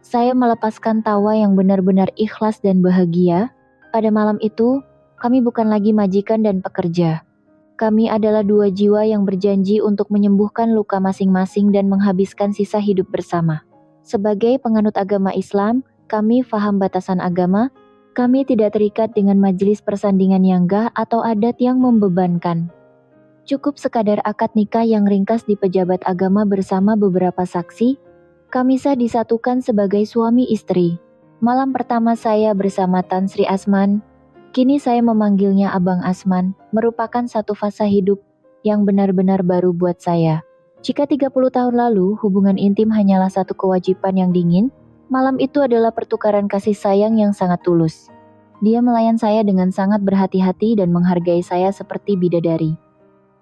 saya melepaskan tawa yang benar-benar ikhlas dan bahagia. Pada malam itu, kami bukan lagi majikan dan pekerja. Kami adalah dua jiwa yang berjanji untuk menyembuhkan luka masing-masing dan menghabiskan sisa hidup bersama. Sebagai penganut agama Islam, kami faham batasan agama. Kami tidak terikat dengan majelis persandingan yang gah atau adat yang membebankan. Cukup sekadar akad nikah yang ringkas di pejabat agama bersama beberapa saksi. Kami sah disatukan sebagai suami istri. Malam pertama saya bersama Tan Sri Asman, kini saya memanggilnya Abang Asman, merupakan satu fase hidup yang benar-benar baru buat saya. Jika 30 tahun lalu hubungan intim hanyalah satu kewajiban yang dingin, malam itu adalah pertukaran kasih sayang yang sangat tulus. Dia melayan saya dengan sangat berhati-hati dan menghargai saya seperti bidadari.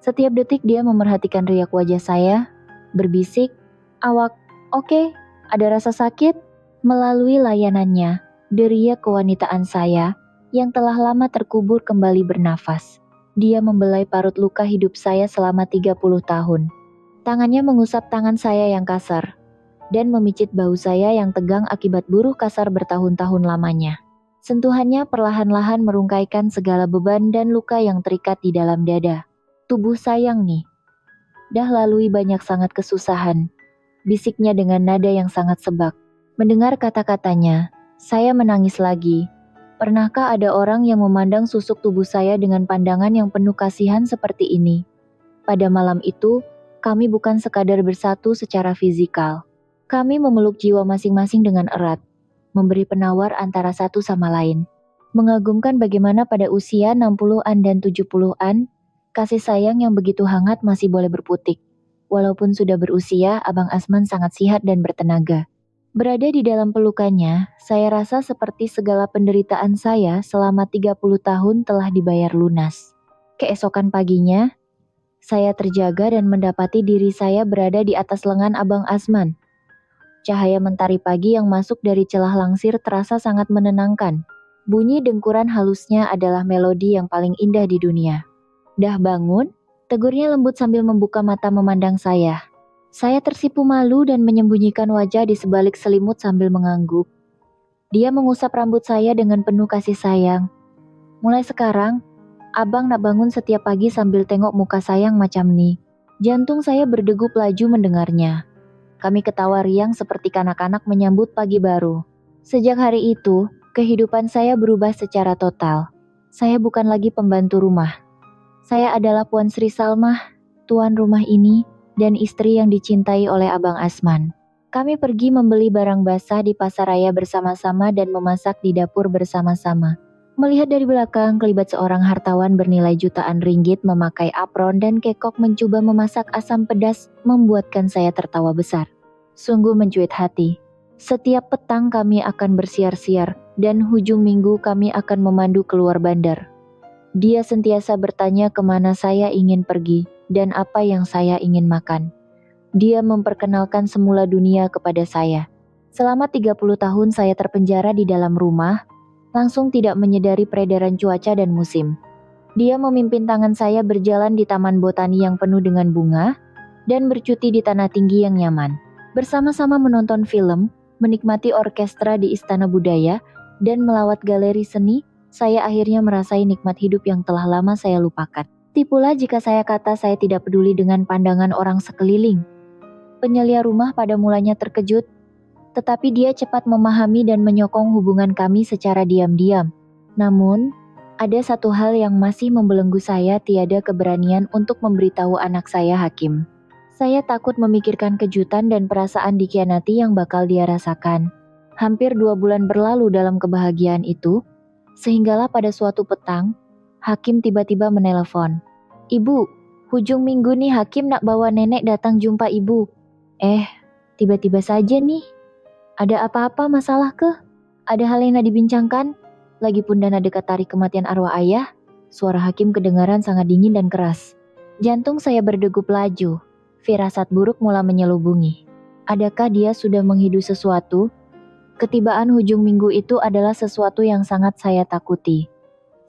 Setiap detik dia memerhatikan riak wajah saya, berbisik, "Awak, oke? Ada rasa sakit?" Melalui layanannya, deria kewanitaan saya yang telah lama terkubur kembali bernafas. Dia membelai parut luka hidup saya selama 30 tahun. Tangannya mengusap tangan saya yang kasar dan memicit bahu saya yang tegang akibat buruh kasar bertahun-tahun lamanya. Sentuhannya perlahan-lahan merungkaikan segala beban dan luka yang terikat di dalam dada. Tubuh sayang nih, dah lalui banyak sangat kesusahan, bisiknya dengan nada yang sangat sebak. Mendengar kata-katanya, saya menangis lagi. Pernahkah ada orang yang memandang susuk tubuh saya dengan pandangan yang penuh kasihan seperti ini? Pada malam itu, kami bukan sekadar bersatu secara fisikal. Kami memeluk jiwa masing-masing dengan erat, memberi penawar antara satu sama lain. Mengagumkan bagaimana pada usia 60-an dan 70-an, kasih sayang yang begitu hangat masih boleh berputik. Walaupun sudah berusia, Abang Asman sangat sihat dan bertenaga. Berada di dalam pelukannya, saya rasa seperti segala penderitaan saya selama 30 tahun telah dibayar lunas. Keesokan paginya, saya terjaga dan mendapati diri saya berada di atas lengan Abang Asman. Cahaya mentari pagi yang masuk dari celah langsir terasa sangat menenangkan. Bunyi dengkuran halusnya adalah melodi yang paling indah di dunia. "Dah bangun?" tegurnya lembut sambil membuka mata memandang saya. Saya tersipu malu dan menyembunyikan wajah di sebalik selimut sambil mengangguk. Dia mengusap rambut saya dengan penuh kasih sayang. "Mulai sekarang, abang nak bangun setiap pagi sambil tengok muka sayang macam ni." Jantung saya berdegup laju mendengarnya. Kami ketawa riang seperti kanak-kanak menyambut pagi baru. Sejak hari itu, kehidupan saya berubah secara total. Saya bukan lagi pembantu rumah. Saya adalah Puan Sri Salmah, tuan rumah ini, dan istri yang dicintai oleh Abang Asman. Kami pergi membeli barang basah di pasar raya bersama-sama dan memasak di dapur bersama-sama. Melihat dari belakang, kelibat seorang hartawan bernilai jutaan ringgit memakai apron dan kekok mencoba memasak asam pedas membuatkan saya tertawa besar. Sungguh mencuit hati. Setiap petang kami akan bersiar-siar dan hujung minggu kami akan memandu keluar bandar. Dia sentiasa bertanya kemana saya ingin pergi dan apa yang saya ingin makan. Dia memperkenalkan semula dunia kepada saya. Selama 30 tahun saya terpenjara di dalam rumah, langsung tidak menyadari peredaran cuaca dan musim. Dia memimpin tangan saya berjalan di taman botani yang penuh dengan bunga, dan bercuti di tanah tinggi yang nyaman. Bersama-sama menonton film, menikmati orkestra di Istana Budaya, dan melawat galeri seni, saya akhirnya merasai nikmat hidup yang telah lama saya lupakan. Tipulah jika saya kata saya tidak peduli dengan pandangan orang sekeliling. Penyelia rumah pada mulanya terkejut, tetapi dia cepat memahami dan menyokong hubungan kami secara diam-diam. Namun, ada satu hal yang masih membelenggu saya, tiada keberanian untuk memberitahu anak saya Hakim. Saya takut memikirkan kejutan dan perasaan dikhianati yang bakal dia rasakan. Hampir 2 bulan berlalu dalam kebahagiaan itu, sehinggalah pada suatu petang, Hakim tiba-tiba menelepon. "Ibu, hujung minggu nih Hakim nak bawa nenek datang jumpa ibu." Tiba-tiba saja nih. Ada apa-apa masalah ke? Ada hal yang nak dibincangkan? Lagipun dana dekat tarik kematian arwah ayah, suara Hakim kedengaran sangat dingin dan keras. Jantung saya berdegup laju. Firasat buruk mulai menyelubungi. Adakah dia sudah menghidu sesuatu? Ketibaan hujung minggu itu adalah sesuatu yang sangat saya takuti.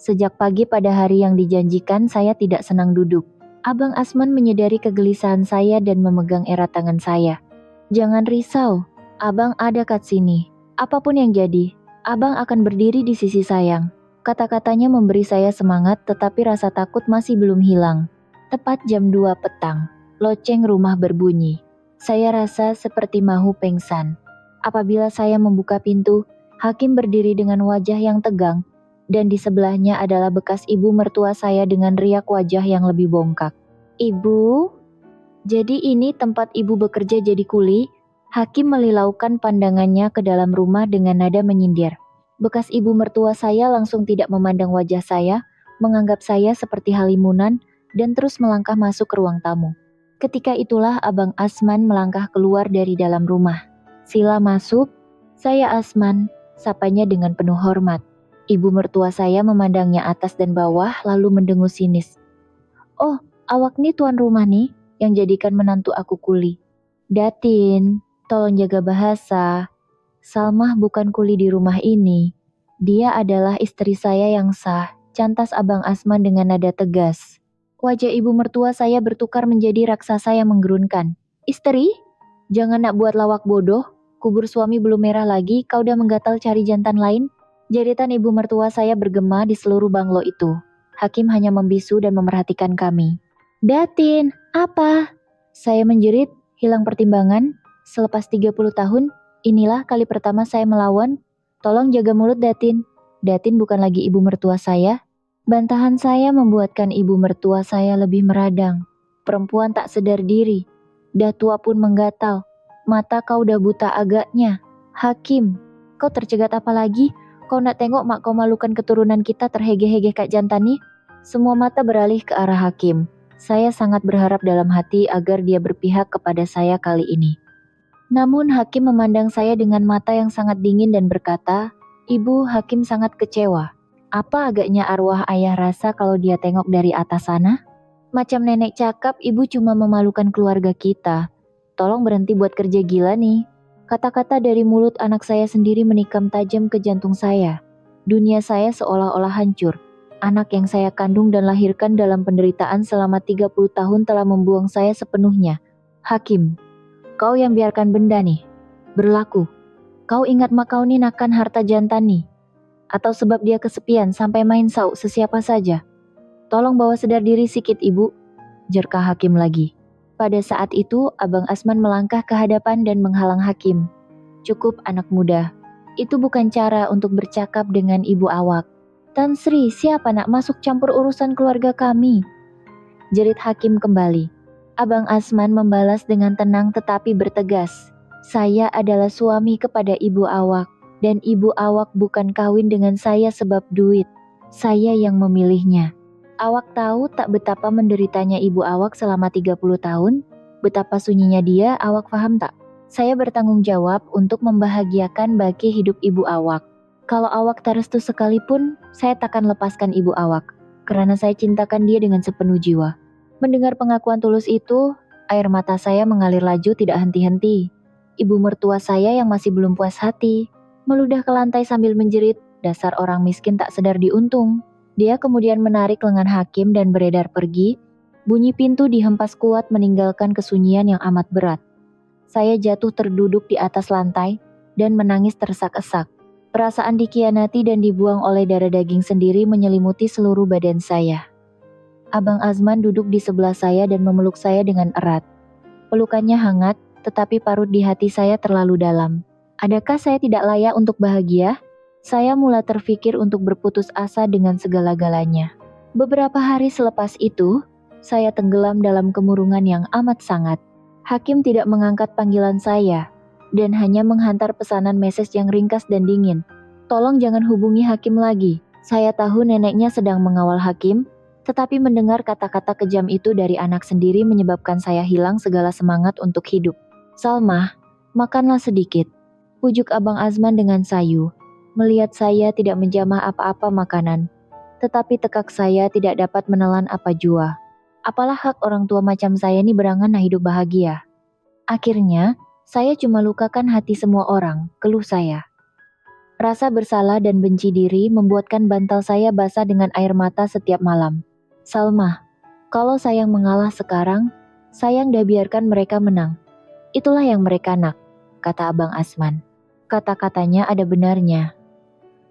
Sejak pagi pada hari yang dijanjikan saya tidak senang duduk. Abang Asman menyadari kegelisahan saya dan memegang erat tangan saya. "Jangan risau, Abang ada kat sini. Apapun yang jadi, Abang akan berdiri di sisi sayang." Kata-katanya memberi saya semangat, tetapi rasa takut masih belum hilang. Tepat jam 2 petang, loceng rumah berbunyi. Saya rasa seperti mahu pengsan. Apabila saya membuka pintu, Hakim berdiri dengan wajah yang tegang, dan di sebelahnya adalah bekas ibu mertua saya dengan riak wajah yang lebih bongkak. "Ibu? Jadi ini tempat ibu bekerja jadi kuli?" Hakim melilaukan pandangannya ke dalam rumah dengan nada menyindir. Bekas ibu mertua saya langsung tidak memandang wajah saya, menganggap saya seperti halimunan, dan terus melangkah masuk ke ruang tamu. Ketika itulah Abang Asman melangkah keluar dari dalam rumah. "Sila masuk." "Saya Asman," sapanya dengan penuh hormat. Ibu mertua saya memandangnya atas dan bawah lalu mendengus sinis. "Oh, awak nih tuan rumah nih, yang jadikan menantu aku kuli." "Datin, tolong jaga bahasa. Salmah bukan kuli di rumah ini. Dia adalah istri saya yang sah," cantas Abang Asman dengan nada tegas. Wajah ibu mertua saya bertukar menjadi raksasa yang menggerunkan. "Istri? Jangan nak buat lawak bodoh. Kubur suami belum merah lagi, kau udah menggatal cari jantan lain?" Jeritan ibu mertua saya bergema di seluruh banglo itu. Hakim hanya membisu dan memerhatikan kami. "Datin, apa?" Saya menjerit, hilang pertimbangan. Selepas 30 tahun, inilah kali pertama saya melawan. "Tolong jaga mulut Datin." Datin bukan lagi ibu mertua saya. Bantahan saya membuatkan ibu mertua saya lebih meradang. Perempuan tak sedar diri. Dah tua pun menggatal. Mata kau udah buta agaknya. "Hakim, kau tercegat apa lagi? Kau nak tengok mak kau malukan keturunan kita terhege-hege kak jantan nih?" Semua mata beralih ke arah Hakim. Saya sangat berharap dalam hati agar dia berpihak kepada saya kali ini. Namun Hakim memandang saya dengan mata yang sangat dingin dan berkata, "Ibu." Hakim sangat kecewa. Apa agaknya arwah ayah rasa kalau dia tengok dari atas sana? Macam nenek cakap, ibu cuma memalukan keluarga kita. Tolong berhenti buat kerja gila nih. Kata-kata dari mulut anak saya sendiri menikam tajam ke jantung saya. Dunia saya seolah-olah hancur. Anak yang saya kandung dan lahirkan dalam penderitaan selama 30 tahun telah membuang saya sepenuhnya. "Hakim, kau yang biarkan benda nih berlaku. Kau ingat mak kau nih nakan harta jantan nih? Atau sebab dia kesepian sampai main sauk sesiapa saja? Tolong bawa sadar diri sikit ibu," jerkah Hakim lagi. Pada saat itu, Abang Asman melangkah ke hadapan dan menghalang Hakim. "Cukup anak muda. Itu bukan cara untuk bercakap dengan ibu awak." "Tan Sri, siapa nak masuk campur urusan keluarga kami?" jerit Hakim kembali. Abang Asman membalas dengan tenang tetapi bertegas. "Saya adalah suami kepada ibu awak, dan ibu awak bukan kawin dengan saya sebab duit. Saya yang memilihnya. Awak tahu tak betapa menderitanya ibu awak selama 30 tahun? Betapa sunyinya dia, awak paham tak? Saya bertanggung jawab untuk membahagiakan bagi hidup ibu awak. Kalau awak tak restu sekalipun, saya takkan lepaskan ibu awak. karena saya cintakan dia dengan sepenuh jiwa. Mendengar pengakuan tulus itu, air mata saya mengalir laju tidak henti-henti. Ibu mertua saya yang masih belum puas hati, meludah ke lantai sambil menjerit, dasar orang miskin tak sedar diuntung. Dia kemudian menarik lengan Hakim dan beredar pergi. Bunyi pintu dihempas kuat meninggalkan kesunyian yang amat berat. Saya jatuh terduduk di atas lantai dan menangis tersesak-esak. Perasaan dikhianati dan dibuang oleh darah daging sendiri menyelimuti seluruh badan saya. Abang Azman duduk di sebelah saya dan memeluk saya dengan erat. Pelukannya hangat, tetapi parut di hati saya terlalu dalam. Adakah saya tidak layak untuk bahagia? Saya mulai terfikir untuk berputus asa dengan segala-galanya. Beberapa hari selepas itu, saya tenggelam dalam kemurungan yang amat sangat. Hakim tidak mengangkat panggilan saya, dan hanya menghantar pesanan message yang ringkas dan dingin. Tolong jangan hubungi Hakim lagi. Saya tahu neneknya sedang mengawal Hakim, tetapi mendengar kata-kata kejam itu dari anak sendiri menyebabkan saya hilang segala semangat untuk hidup. Salma, makanlah sedikit. Pujuk Abang Azman dengan sayu. Melihat saya tidak menjamah apa-apa makanan. Tetapi tekak saya tidak dapat menelan apa jua. Apalah hak orang tua macam saya ini berangan hidup bahagia. Akhirnya, saya cuma lukakan hati semua orang, keluh saya. Rasa bersalah dan benci diri membuatkan bantal saya basah dengan air mata setiap malam. Salma, kalau sayang mengalah sekarang, sayang dah biarkan mereka menang. Itulah yang mereka nak, kata Abang Azman. Kata-katanya ada benarnya.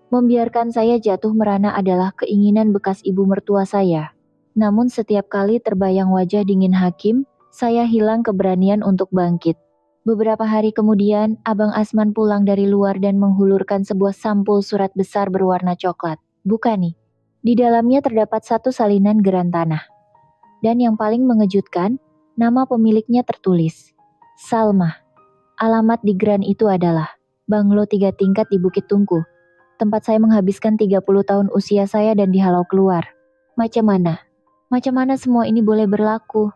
Membiarkan saya jatuh merana adalah keinginan bekas ibu mertua saya. Namun setiap kali terbayang wajah dingin Hakim, saya hilang keberanian untuk bangkit. Beberapa hari kemudian, Abang Azman pulang dari luar dan menghulurkan sebuah sampul surat besar berwarna coklat. Buka nih. Di dalamnya terdapat satu salinan geran tanah. Dan yang paling mengejutkan, nama pemiliknya tertulis. Salma. Alamat di geran itu adalah Banglo 3 tingkat di Bukit Tungku. Tempat saya menghabiskan 30 tahun usia saya dan dihalau keluar. Macam mana? Macam mana semua ini boleh berlaku?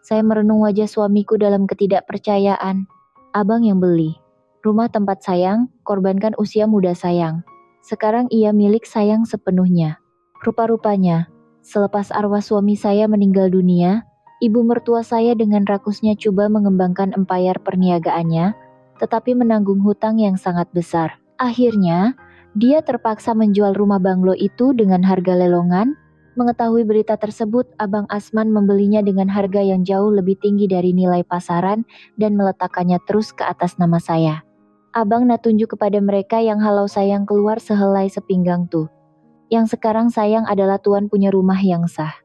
Saya merenung wajah suamiku dalam ketidakpercayaan. Abang yang beli. Rumah tempat sayang, korbankan usia muda sayang. Sekarang ia milik sayang sepenuhnya. Rupa-rupanya, selepas arwah suami saya meninggal dunia, ibu mertua saya dengan rakusnya coba mengembangkan empayar perniagaannya, tetapi menanggung hutang yang sangat besar. Akhirnya, dia terpaksa menjual rumah banglo itu dengan harga lelongan. Mengetahui berita tersebut, Abang Azman membelinya dengan harga yang jauh lebih tinggi dari nilai pasaran dan meletakkannya terus ke atas nama saya. Abang nak tunjuk kepada mereka yang halau sayang keluar sehelai sepinggang tuh. Yang sekarang sayang adalah tuan punya rumah yang sah.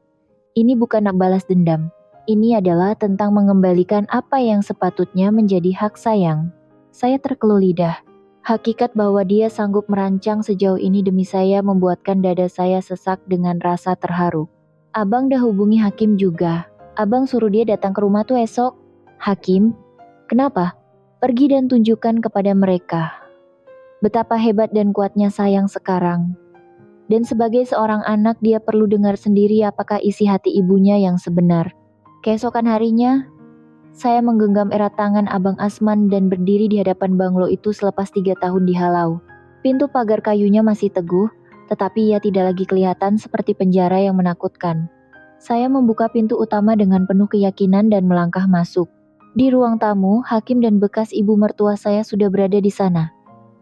Ini bukan nak balas dendam. Ini adalah tentang mengembalikan apa yang sepatutnya menjadi hak sayang. Saya terkeluh lidah. Hakikat bahwa dia sanggup merancang sejauh ini demi saya membuatkan dada saya sesak dengan rasa terharu. Abang dah hubungi Hakim juga. Abang suruh dia datang ke rumah tuh esok. Hakim, kenapa? Pergi dan tunjukkan kepada mereka betapa hebat dan kuatnya sayang sekarang. Dan sebagai seorang anak dia perlu dengar sendiri apakah isi hati ibunya yang sebenar. Keesokan harinya, saya menggenggam erat tangan Abang Azman dan berdiri di hadapan banglo itu selepas 3 tahun dihalau. Pintu pagar kayunya masih teguh, tetapi ia tidak lagi kelihatan seperti penjara yang menakutkan. Saya membuka pintu utama dengan penuh keyakinan dan melangkah masuk. Di ruang tamu, Hakim dan bekas ibu mertua saya sudah berada di sana.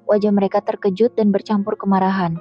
Wajah mereka terkejut dan bercampur kemarahan.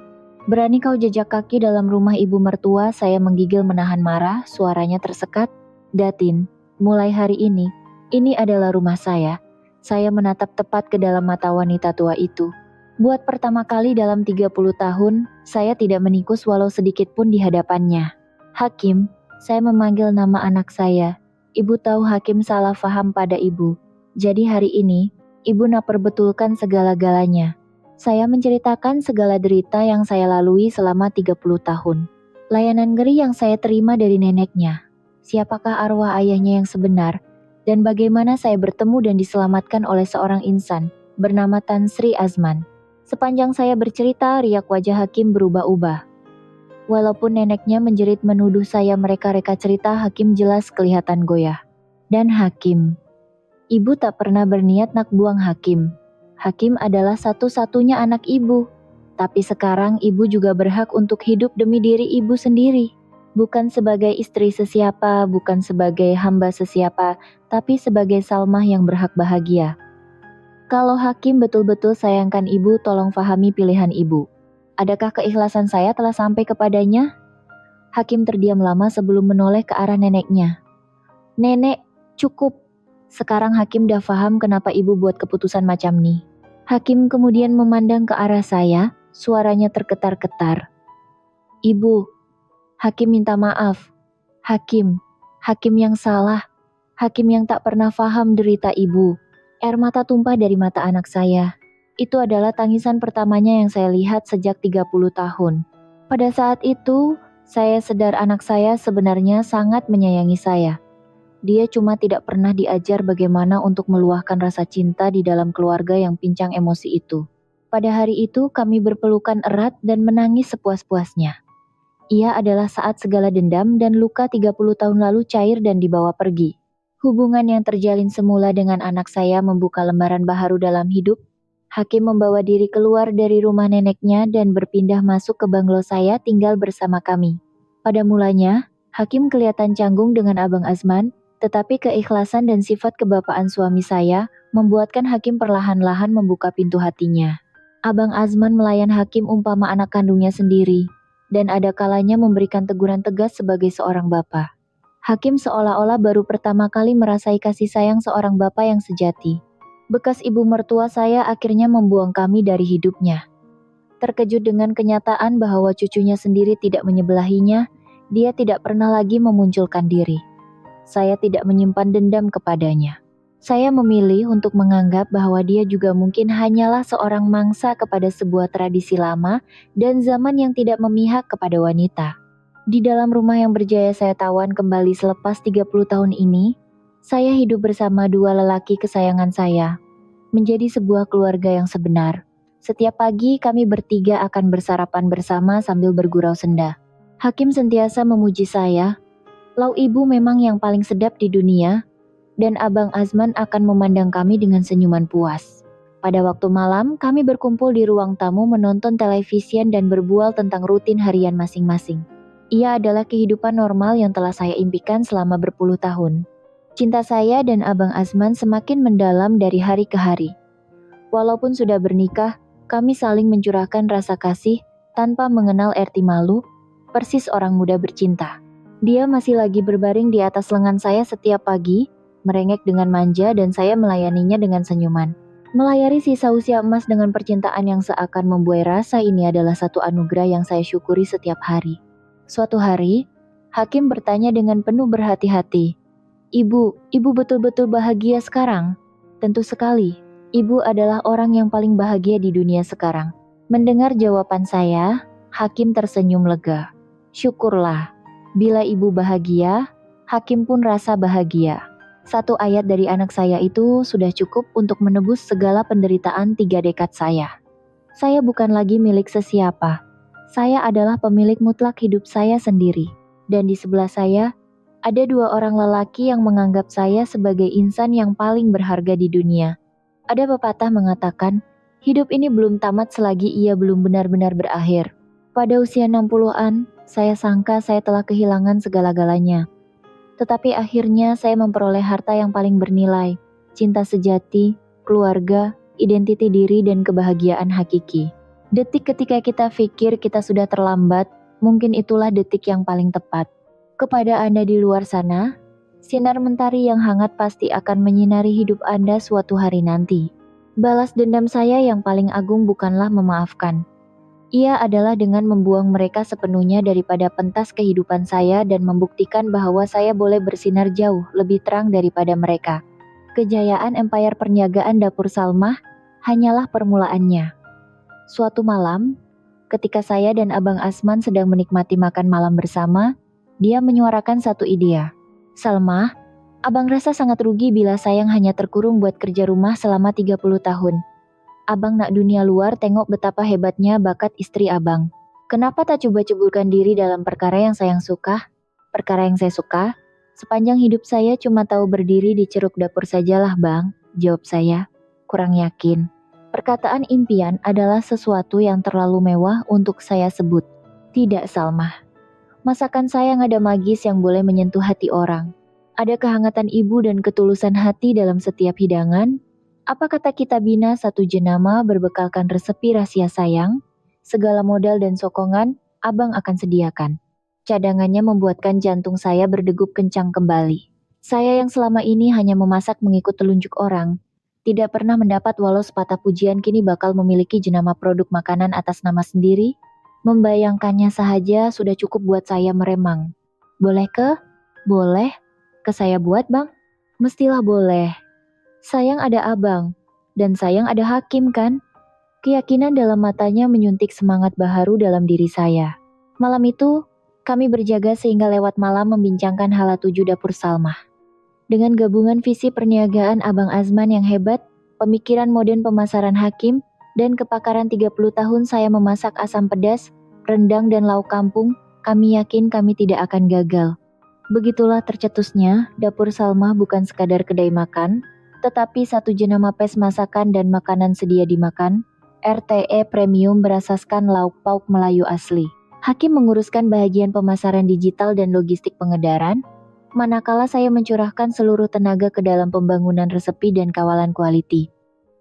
Berani kau jejak kaki dalam rumah ibu mertua? Saya menggigil menahan marah, suaranya tersekat. Datin, mulai hari ini adalah rumah saya. Saya menatap tepat ke dalam mata wanita tua itu. Buat pertama kali dalam 30 tahun, saya tidak menikus walau sedikit pun di hadapannya. Hakim, saya memanggil nama anak saya. Ibu tahu Hakim salah faham pada ibu. Jadi hari ini, ibu nak perbetulkan segala-galanya. Saya menceritakan segala derita yang saya lalui selama 30 tahun. Layanan ngeri yang saya terima dari neneknya. Siapakah arwah ayahnya yang sebenar? Dan bagaimana saya bertemu dan diselamatkan oleh seorang insan bernama Tan Sri Azman. Sepanjang saya bercerita, riak wajah Hakim berubah-ubah. Walaupun neneknya menjerit menuduh saya mereka-reka cerita, Hakim jelas kelihatan goyah. Dan Hakim, ibu tak pernah berniat nak buang Hakim. Hakim adalah satu-satunya anak ibu. Tapi sekarang ibu juga berhak untuk hidup demi diri ibu sendiri. Bukan sebagai istri sesiapa, bukan sebagai hamba sesiapa, tapi sebagai Salmah yang berhak bahagia. Kalau Hakim betul-betul sayangkan ibu, tolong fahami pilihan ibu. Adakah keikhlasan saya telah sampai kepadanya? Hakim terdiam lama sebelum menoleh ke arah neneknya. Nenek, cukup. Sekarang Hakim dah paham kenapa ibu buat keputusan macam ni. Hakim kemudian memandang ke arah saya, suaranya tergetar-getar. Ibu, Hakim minta maaf. Hakim yang salah. Hakim yang tak pernah paham derita ibu. Air mata tumpah dari mata anak saya. Itu adalah tangisan pertamanya yang saya lihat sejak 30 tahun. Pada saat itu, saya sadar anak saya sebenarnya sangat menyayangi saya. Dia cuma tidak pernah diajar bagaimana untuk meluahkan rasa cinta di dalam keluarga yang pincang emosi itu. Pada hari itu kami berpelukan erat dan menangis sepuas-puasnya. Ia adalah saat segala dendam dan luka 30 tahun lalu cair dan dibawa pergi. Hubungan yang terjalin semula dengan anak saya membuka lembaran baru dalam hidup. Hakim membawa diri keluar dari rumah neneknya dan berpindah masuk ke banglo saya tinggal bersama kami. Pada mulanya, Hakim kelihatan canggung dengan Abang Azman, tetapi keikhlasan dan sifat kebapaan suami saya membuatkan Hakim perlahan-lahan membuka pintu hatinya. Abang Azman melayan Hakim umpama anak kandungnya sendiri, dan ada kalanya memberikan teguran tegas sebagai seorang bapa. Hakim seolah-olah baru pertama kali merasai kasih sayang seorang bapak yang sejati. Bekas ibu mertua saya akhirnya membuang kami dari hidupnya. Terkejut dengan kenyataan bahwa cucunya sendiri tidak menyebelahinya, dia tidak pernah lagi memunculkan diri. Saya tidak menyimpan dendam kepadanya. Saya memilih untuk menganggap bahwa dia juga mungkin hanyalah seorang mangsa kepada sebuah tradisi lama dan zaman yang tidak memihak kepada wanita. Di dalam rumah yang berjaya saya tawan kembali selepas 30 tahun ini, saya hidup bersama dua lelaki kesayangan saya, menjadi sebuah keluarga yang sebenar. Setiap pagi kami bertiga akan bersarapan bersama sambil bergurau senda. Hakim sentiasa memuji saya, "Lau ibu memang yang paling sedap di dunia," dan Abang Azman akan memandang kami dengan senyuman puas. Pada waktu malam, kami berkumpul di ruang tamu menonton televisian dan berbual tentang rutin harian masing-masing. Ia adalah kehidupan normal yang telah saya impikan selama berpuluh tahun. Cinta saya dan Abang Azman semakin mendalam dari hari ke hari. Walaupun sudah bernikah, kami saling mencurahkan rasa kasih tanpa mengenal erti malu, persis orang muda bercinta. Dia masih lagi berbaring di atas lengan saya setiap pagi, merengek dengan manja dan saya melayaninya dengan senyuman. Melayari sisa usia emas dengan percintaan yang seakan membuai rasa ini adalah satu anugerah yang saya syukuri setiap hari. Suatu hari, Hakim bertanya dengan penuh berhati-hati, Ibu betul-betul bahagia sekarang?" "Tentu sekali, Ibu adalah orang yang paling bahagia di dunia sekarang." Mendengar jawaban saya, Hakim tersenyum lega. "Syukurlah, bila Ibu bahagia, Hakim pun rasa bahagia." Satu ayat dari anak saya itu sudah cukup untuk menebus segala penderitaan 3 dekad saya. Saya bukan lagi milik sesiapa. Saya adalah pemilik mutlak hidup saya sendiri. Dan di sebelah saya, ada 2 orang lelaki yang menganggap saya sebagai insan yang paling berharga di dunia. Ada pepatah mengatakan, hidup ini belum tamat selagi ia belum benar-benar berakhir. Pada usia 60-an, saya sangka saya telah kehilangan segala-galanya. Tetapi akhirnya saya memperoleh harta yang paling bernilai, cinta sejati, keluarga, identiti diri, dan kebahagiaan hakiki. Detik ketika kita pikir kita sudah terlambat, mungkin itulah detik yang paling tepat. Kepada Anda di luar sana, sinar mentari yang hangat pasti akan menyinari hidup Anda suatu hari nanti. Balas dendam saya yang paling agung bukanlah memaafkan. Ia adalah dengan membuang mereka sepenuhnya daripada pentas kehidupan saya dan membuktikan bahwa saya boleh bersinar jauh lebih terang daripada mereka. Kejayaan empayar perniagaan dapur Salmah hanyalah permulaannya. Suatu malam, ketika saya dan Abang Azman sedang menikmati makan malam bersama, dia menyuarakan satu ide. "Salmah, Abang rasa sangat rugi bila sayang hanya terkurung buat kerja rumah selama 30 tahun. Abang nak dunia luar tengok betapa hebatnya bakat istri Abang. Kenapa tak coba ceburkan diri dalam perkara yang sayang suka?" "Perkara yang saya suka? Sepanjang hidup saya cuma tahu berdiri di ceruk dapur sajalah, Bang," jawab saya, kurang yakin. Perkataan impian adalah sesuatu yang terlalu mewah untuk saya sebut. "Tidak, Salmah. Masakan sayang ada magis yang boleh menyentuh hati orang. Ada kehangatan ibu dan ketulusan hati dalam setiap hidangan. Apa kata kita bina satu jenama berbekalkan resepi rahasia sayang? Segala modal dan sokongan, abang akan sediakan. Cadangannya membuatkan jantung saya berdegup kencang kembali. Saya yang selama ini hanya memasak mengikut telunjuk orang, tidak pernah mendapat walau sepatah pujian kini bakal memiliki jenama produk makanan atas nama sendiri. Membayangkannya saja sudah cukup buat saya meremang. Boleh ke? Boleh. Ke saya buat bang? Mestilah boleh. Sayang ada abang. Dan sayang ada Hakim kan? Keyakinan dalam matanya menyuntik semangat baharu dalam diri saya. Malam itu, kami berjaga sehingga lewat malam membincangkan hala tuju dapur Salmah. Dengan gabungan visi perniagaan Abang Azman yang hebat, pemikiran modern pemasaran Hakim, dan kepakaran 30 tahun saya memasak asam pedas, rendang dan lauk kampung, kami yakin kami tidak akan gagal. Begitulah tercetusnya, dapur Salmah bukan sekadar kedai makan, tetapi satu jenama pes masakan dan makanan sedia dimakan, RTE Premium berasaskan lauk pauk Melayu asli. Hakim menguruskan bahagian pemasaran digital dan logistik pengedaran, manakala saya mencurahkan seluruh tenaga ke dalam pembangunan resepi dan kawalan quality.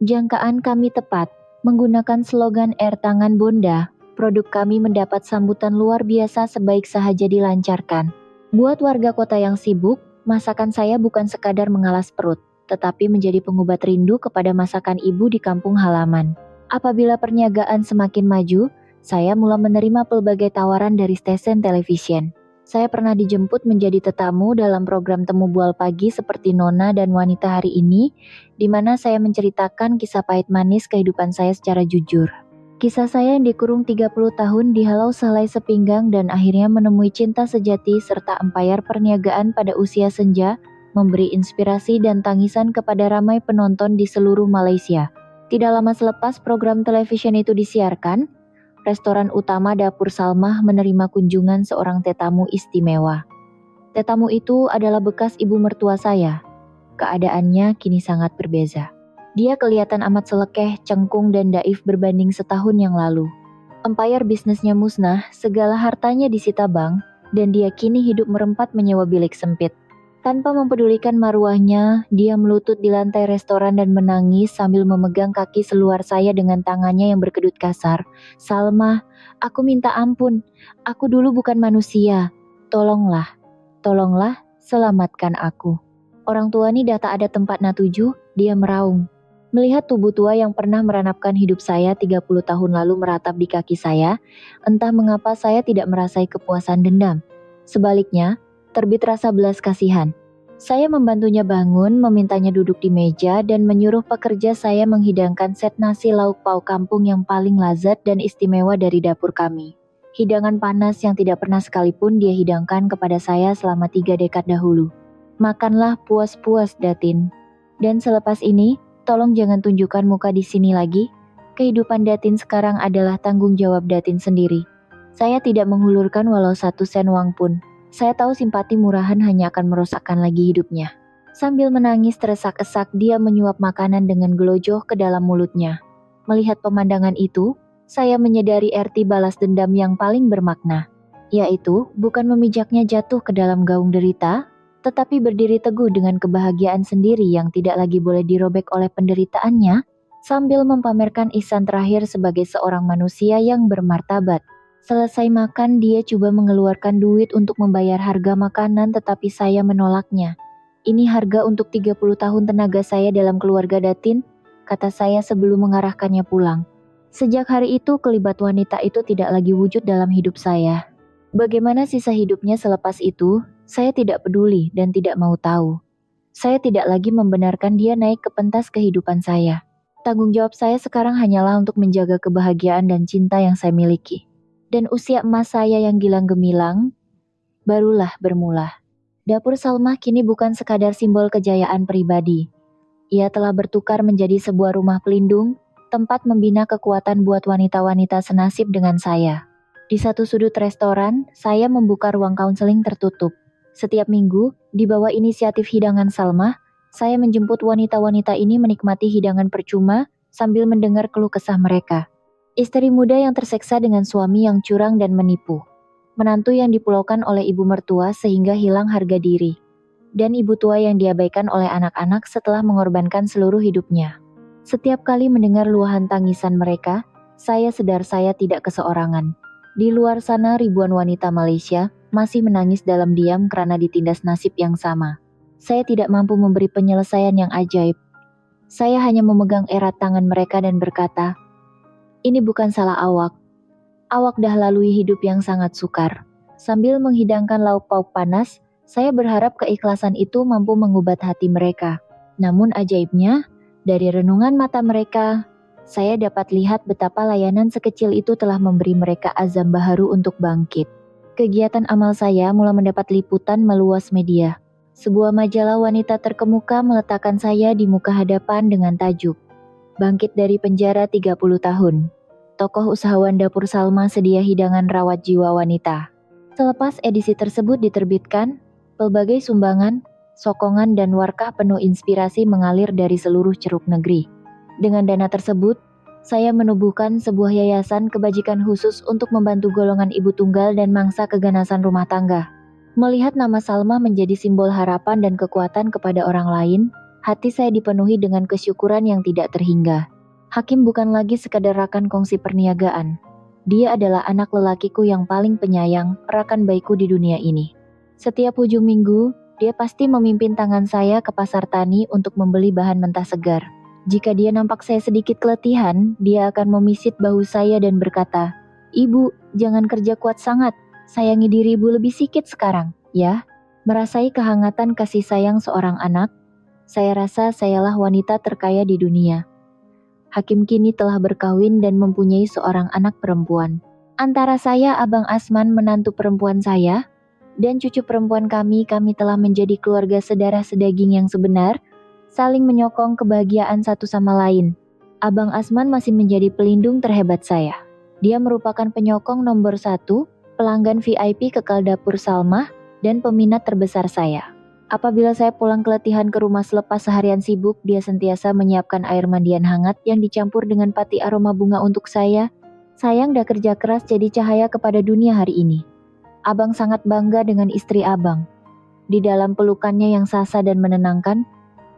Jangkaan kami tepat, menggunakan slogan Air Tangan Bonda, produk kami mendapat sambutan luar biasa sebaik sahaja dilancarkan. Buat warga kota yang sibuk, masakan saya bukan sekadar mengalas perut, tetapi menjadi pengobat rindu kepada masakan ibu di kampung halaman. Apabila perniagaan semakin maju, saya mulai menerima pelbagai tawaran dari stasiun televisi. Saya pernah dijemput menjadi tetamu dalam program Temu Bual Pagi seperti Nona dan Wanita Hari Ini, di mana saya menceritakan kisah pahit manis kehidupan saya secara jujur. Kisah saya yang dikurung 30 tahun dihalau sehelai sepinggang dan akhirnya menemui cinta sejati serta empayar perniagaan pada usia senja, memberi inspirasi dan tangisan kepada ramai penonton di seluruh Malaysia. Tidak lama selepas program televisi itu disiarkan, restoran utama Dapur Salmah menerima kunjungan seorang tetamu istimewa. Tetamu itu adalah bekas ibu mertua saya. Keadaannya kini sangat berbeza. Dia kelihatan amat selekeh, cengkung, dan daif berbanding setahun yang lalu. Empayar bisnisnya musnah, segala hartanya disita bank, dan dia kini hidup merempat menyewa bilik sempit. Tanpa mempedulikan maruahnya, dia melutut di lantai restoran dan menangis sambil memegang kaki seluar saya dengan tangannya yang berkedut kasar. "Salmah, aku minta ampun. Aku dulu bukan manusia. Tolonglah, selamatkan aku." Orang tua ni dah tak ada tempat natuju, dia meraung. Melihat tubuh tua yang pernah meranapkan hidup saya 30 tahun lalu meratap di kaki saya, entah mengapa saya tidak merasai kepuasan dendam. Sebaliknya, terbit rasa belas kasihan. Saya membantunya bangun, memintanya duduk di meja, dan menyuruh pekerja saya menghidangkan set nasi lauk pauk kampung yang paling lazat dan istimewa dari dapur kami. Hidangan panas yang tidak pernah sekalipun dia hidangkan kepada saya selama 3 dekad dahulu. Makanlah puas-puas, Datin. Dan selepas ini, tolong jangan tunjukkan muka di sini lagi. Kehidupan Datin sekarang adalah tanggung jawab Datin sendiri. Saya tidak menghulurkan walau 1 sen wang pun. Saya tahu simpati murahan hanya akan merosakkan lagi hidupnya. Sambil menangis teresak-esak, dia menyuap makanan dengan gelojoh ke dalam mulutnya. Melihat pemandangan itu, saya menyadari arti balas dendam yang paling bermakna, yaitu bukan memijaknya jatuh ke dalam gaung derita, tetapi berdiri teguh dengan kebahagiaan sendiri yang tidak lagi boleh dirobek oleh penderitaannya, sambil mempamerkan ihsan terakhir sebagai seorang manusia yang bermartabat. Selesai makan, dia coba mengeluarkan duit untuk membayar harga makanan, tetapi saya menolaknya. "Ini harga untuk 30 tahun tenaga saya dalam keluarga Datin," kata saya sebelum mengarahkannya pulang. Sejak hari itu, kelibat wanita itu tidak lagi wujud dalam hidup saya. Bagaimana sisa hidupnya selepas itu, saya tidak peduli dan tidak mau tahu. Saya tidak lagi membenarkan dia naik ke pentas kehidupan saya. Tanggung jawab saya sekarang hanyalah untuk menjaga kebahagiaan dan cinta yang saya miliki. Dan usia emas saya yang gilang gemilang, barulah bermula. Dapur Salmah kini bukan sekadar simbol kejayaan pribadi. Ia telah bertukar menjadi sebuah rumah pelindung, tempat membina kekuatan buat wanita-wanita senasib dengan saya. Di satu sudut restoran, saya membuka ruang kaunseling tertutup. Setiap minggu, di bawah inisiatif hidangan Salmah, saya menjemput wanita-wanita ini menikmati hidangan percuma sambil mendengar keluh kesah mereka. Istri muda yang terseksa dengan suami yang curang dan menipu. menantu yang dipulaukan oleh ibu mertua sehingga hilang harga diri, dan ibu tua yang diabaikan oleh anak-anak setelah mengorbankan seluruh hidupnya. Setiap kali mendengar luahan tangisan mereka, saya sadar saya tidak keseorangan. Di luar sana ribuan wanita Malaysia masih menangis dalam diam karena ditindas nasib yang sama. Saya tidak mampu memberi penyelesaian yang ajaib. Saya hanya memegang erat tangan mereka dan berkata, "Ini bukan salah awak. Awak dah lalui hidup yang sangat sukar." Sambil menghidangkan lauk pauk panas, saya berharap keikhlasan itu mampu mengubat hati mereka. Namun ajaibnya, dari renungan mata mereka, saya dapat lihat betapa layanan sekecil itu telah memberi mereka azam baharu untuk bangkit. Kegiatan amal saya mulai mendapat liputan meluas media. Sebuah majalah wanita terkemuka meletakkan saya di muka hadapan dengan tajuk, "Bangkit dari penjara 30 tahun. Tokoh usahawan dapur Salma sedia hidangan rawat jiwa wanita." Selepas edisi tersebut diterbitkan, pelbagai sumbangan, sokongan dan warkah penuh inspirasi mengalir dari seluruh ceruk negeri. Dengan dana tersebut, saya menubuhkan sebuah yayasan kebajikan khusus untuk membantu golongan ibu tunggal dan mangsa keganasan rumah tangga. Melihat nama Salma menjadi simbol harapan dan kekuatan kepada orang lain, hati saya dipenuhi dengan kesyukuran yang tidak terhingga. Hakim bukan lagi sekadar rakan kongsi perniagaan. Dia adalah anak lelakiku yang paling penyayang, rakan baikku di dunia ini. Setiap ujung minggu, dia pasti memimpin tangan saya ke pasar tani untuk membeli bahan mentah segar. Jika dia nampak saya sedikit keletihan, dia akan memisit bahu saya dan berkata, "Ibu, jangan kerja kuat sangat. Sayangi diri ibu lebih sikit sekarang, ya." Merasai kehangatan kasih sayang seorang anak, saya rasa sayalah wanita terkaya di dunia. Hakim kini telah berkawin dan mempunyai seorang anak perempuan. Antara saya, Abang Asman, menantu perempuan saya, dan cucu perempuan kami telah menjadi keluarga sedarah sedaging yang sebenar, saling menyokong kebahagiaan satu sama lain. Abang Asman masih menjadi pelindung terhebat saya. Dia merupakan penyokong nomor 1, pelanggan VIP kekal dapur Salma, dan peminat terbesar saya. Apabila saya pulang keletihan ke rumah selepas seharian sibuk, dia sentiasa menyiapkan air mandian hangat yang dicampur dengan pati aroma bunga untuk saya. Sayang dah kerja keras jadi cahaya kepada dunia hari ini. Abang sangat bangga dengan istri abang. Di dalam pelukannya yang sasa dan menenangkan,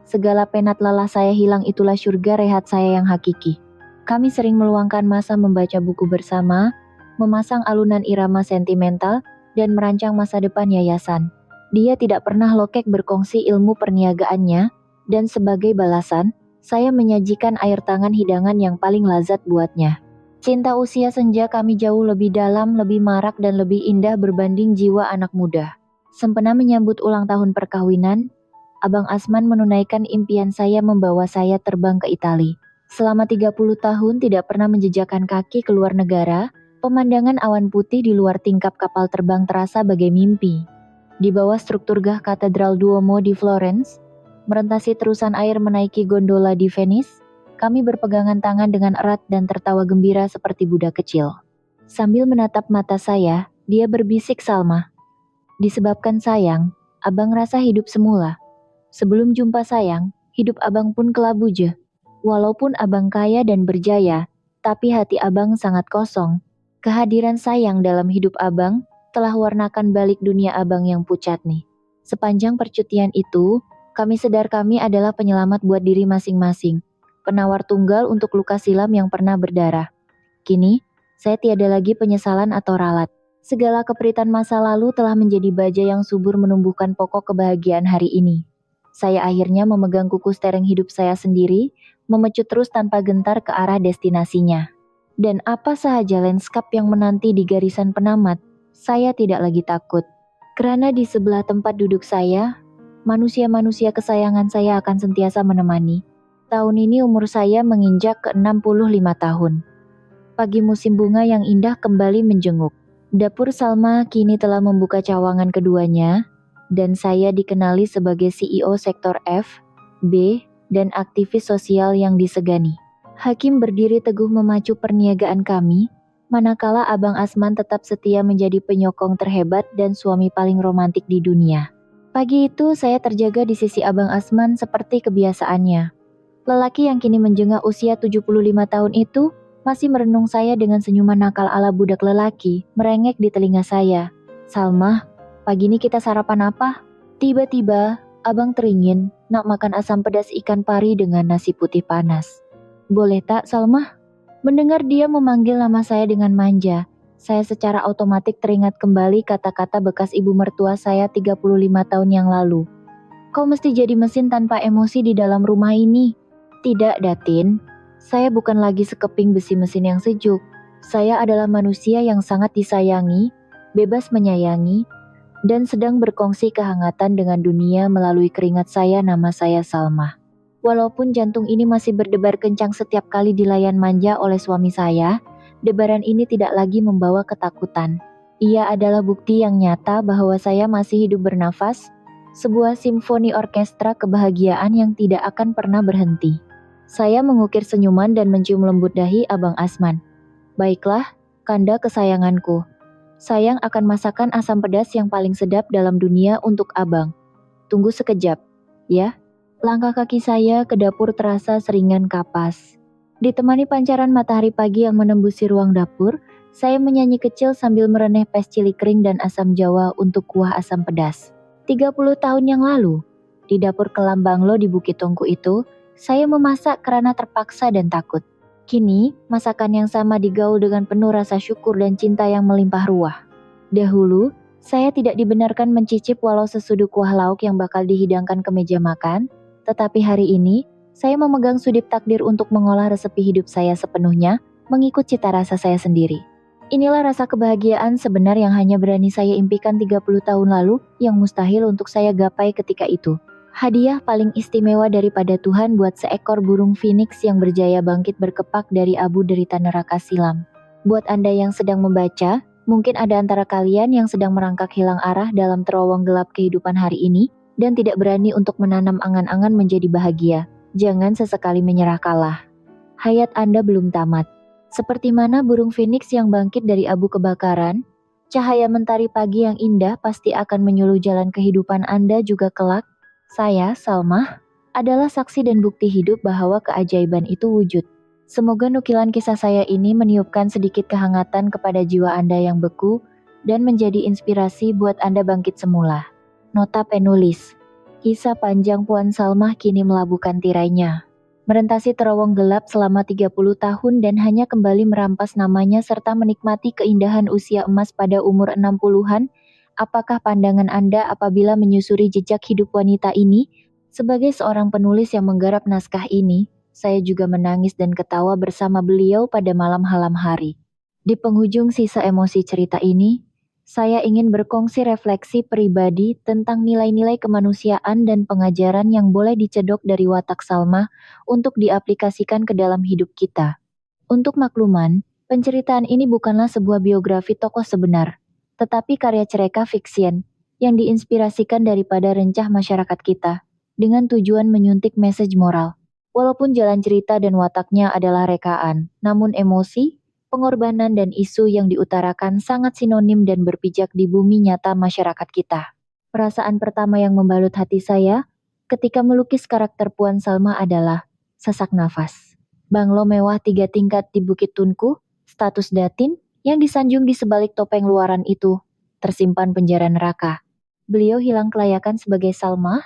segala penat lelah saya hilang, itulah surga rehat saya yang hakiki. Kami sering meluangkan masa membaca buku bersama, memasang alunan irama sentimental, dan merancang masa depan yayasan. Dia tidak pernah lokek berkongsi ilmu perniagaannya, dan sebagai balasan, saya menyajikan air tangan hidangan yang paling lazat buatnya. Cinta usia senja kami jauh lebih dalam, lebih marak, dan lebih indah berbanding jiwa anak muda. Sempena menyambut ulang tahun perkawinan, Abang Asman menunaikan impian saya membawa saya terbang ke Italia. Selama 30 tahun tidak pernah menjejakkan kaki ke luar negara, pemandangan awan putih di luar tingkap kapal terbang terasa bagai mimpi. Di bawah struktur gah Katedral Duomo di Florence, merentasi terusan air menaiki gondola di Venice, kami berpegangan tangan dengan erat dan tertawa gembira seperti budak kecil. Sambil menatap mata saya, dia berbisik, "Salma, disebabkan sayang, abang rasa hidup semula. Sebelum jumpa sayang, hidup abang pun kelabu je. Walaupun abang kaya dan berjaya, tapi hati abang sangat kosong. Kehadiran sayang dalam hidup abang telah warnakan balik dunia abang yang pucat nih." Sepanjang percutian itu, kami sadar kami adalah penyelamat buat diri masing-masing, penawar tunggal untuk luka silam yang pernah berdarah. Kini, saya tiada lagi penyesalan atau ralat. Segala keperitan masa lalu telah menjadi baja yang subur menumbuhkan pokok kebahagiaan hari ini. Saya akhirnya memegang kuku stereng hidup saya sendiri, memecut terus tanpa gentar ke arah destinasinya. Dan apa sahaja lanskap yang menanti di garisan penamat, saya tidak lagi takut. Karena di sebelah tempat duduk saya, manusia-manusia kesayangan saya akan sentiasa menemani. Tahun ini umur saya menginjak ke 65 tahun. Pagi musim bunga yang indah kembali menjenguk. Dapur Salma kini telah membuka cawangan keduanya, dan saya dikenali sebagai CEO sektor F, B, dan aktivis sosial yang disegani. Hakim berdiri teguh memacu perniagaan kami, manakala Abang Asman tetap setia menjadi penyokong terhebat dan suami paling romantik di dunia. Pagi itu saya terjaga di sisi Abang Asman seperti kebiasaannya. Lelaki yang kini menjengah usia 75 tahun itu Masih merenung saya dengan senyuman nakal ala budak lelaki, merengek di telinga saya. Salma, pagi ini kita sarapan apa? Tiba-tiba, abang teringin, nak makan asam pedas ikan pari dengan nasi putih panas. Boleh tak, Salma? Mendengar dia memanggil nama saya dengan manja, saya secara otomatik teringat kembali kata-kata bekas ibu mertua saya 35 tahun yang lalu. Kau mesti jadi mesin tanpa emosi di dalam rumah ini. Tidak, Datin. Saya bukan lagi sekeping besi mesin yang sejuk. Saya adalah manusia yang sangat disayangi, bebas menyayangi, dan sedang berkongsi kehangatan dengan dunia melalui keringat saya. Nama saya Salma. Walaupun jantung ini masih berdebar kencang setiap kali dilayan manja oleh suami saya, debaran ini tidak lagi membawa ketakutan. Ia adalah bukti yang nyata bahwa saya masih hidup bernafas, sebuah simfoni orkestra kebahagiaan yang tidak akan pernah berhenti. Saya mengukir senyuman dan mencium lembut dahi Abang Asman. Baiklah, Kanda kesayanganku. Sayang akan masakan asam pedas yang paling sedap dalam dunia untuk Abang. Tunggu sekejap, ya. Langkah kaki saya ke dapur terasa seringan kapas. Ditemani pancaran matahari pagi yang menembusi ruang dapur, saya menyanyi kecil sambil mereneh pes cili kering dan asam jawa untuk kuah asam pedas. 30 tahun yang lalu, di dapur kelam Banglo di Bukit Tungku itu, saya memasak karena terpaksa dan takut. Kini, masakan yang sama digaul dengan penuh rasa syukur dan cinta yang melimpah ruah. Dahulu, saya tidak dibenarkan mencicip walau sesuduk kuah lauk yang bakal dihidangkan ke meja makan, tetapi hari ini, saya memegang sudip takdir untuk mengolah resepi hidup saya sepenuhnya, mengikut cita rasa saya sendiri. Inilah rasa kebahagiaan sebenar yang hanya berani saya impikan 30 tahun lalu, yang mustahil untuk saya gapai ketika itu. Hadiah paling istimewa daripada Tuhan buat seekor burung phoenix yang berjaya bangkit berkepak dari abu derita neraka silam. Buat Anda yang sedang membaca, mungkin ada antara kalian yang sedang merangkak hilang arah dalam terowong gelap kehidupan hari ini, dan tidak berani untuk menanam angan-angan menjadi bahagia. Jangan sesekali menyerah kalah. Hayat Anda belum tamat. Seperti mana burung phoenix yang bangkit dari abu kebakaran, cahaya mentari pagi yang indah pasti akan menyuluh jalan kehidupan Anda juga kelak. Saya, Salma, adalah saksi dan bukti hidup bahwa keajaiban itu wujud. Semoga nukilan kisah saya ini meniupkan sedikit kehangatan kepada jiwa Anda yang beku dan menjadi inspirasi buat Anda bangkit semula. Nota penulis. Kisah panjang Puan Salma kini melabuhkan tirainya. Merentasi terowong gelap selama 30 tahun dan hanya kembali merampas namanya serta menikmati keindahan usia emas pada umur 60-an. Apakah pandangan Anda apabila menyusuri jejak hidup wanita ini? Sebagai seorang penulis yang menggarap naskah ini, saya juga menangis dan ketawa bersama beliau pada malam hari. Di penghujung sisa emosi cerita ini, saya ingin berkongsi refleksi pribadi tentang nilai-nilai kemanusiaan dan pengajaran yang boleh dicedok dari watak Salma untuk diaplikasikan ke dalam hidup kita. Untuk makluman, penceritaan ini bukanlah sebuah biografi tokoh sebenar, tetapi karya cereka fiksien yang diinspirasikan daripada rencah masyarakat kita, dengan tujuan menyuntik mesej moral. Walaupun jalan cerita dan wataknya adalah rekaan, namun emosi, pengorbanan dan isu yang diutarakan sangat sinonim dan berpijak di bumi nyata masyarakat kita. Perasaan pertama yang membalut hati saya ketika melukis karakter Puan Salma adalah sesak nafas. Banglo mewah 3 tingkat di Bukit Tunku, status Datin, yang disanjung di sebalik topeng luaran itu, tersimpan penjara neraka. Beliau hilang kelayakan sebagai Salma,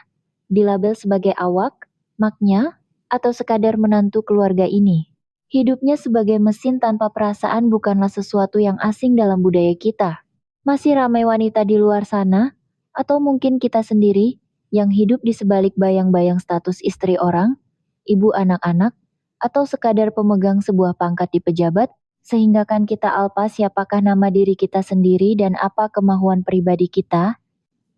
dilabel sebagai awak, maknya, atau sekadar menantu keluarga ini. Hidupnya sebagai mesin tanpa perasaan bukanlah sesuatu yang asing dalam budaya kita. Masih ramai wanita di luar sana, atau mungkin kita sendiri, yang hidup di sebalik bayang-bayang status istri orang, ibu anak-anak, atau sekadar pemegang sebuah pangkat di pejabat, sehingga kan kita alpa siapakah nama diri kita sendiri dan apa kemahuan pribadi kita.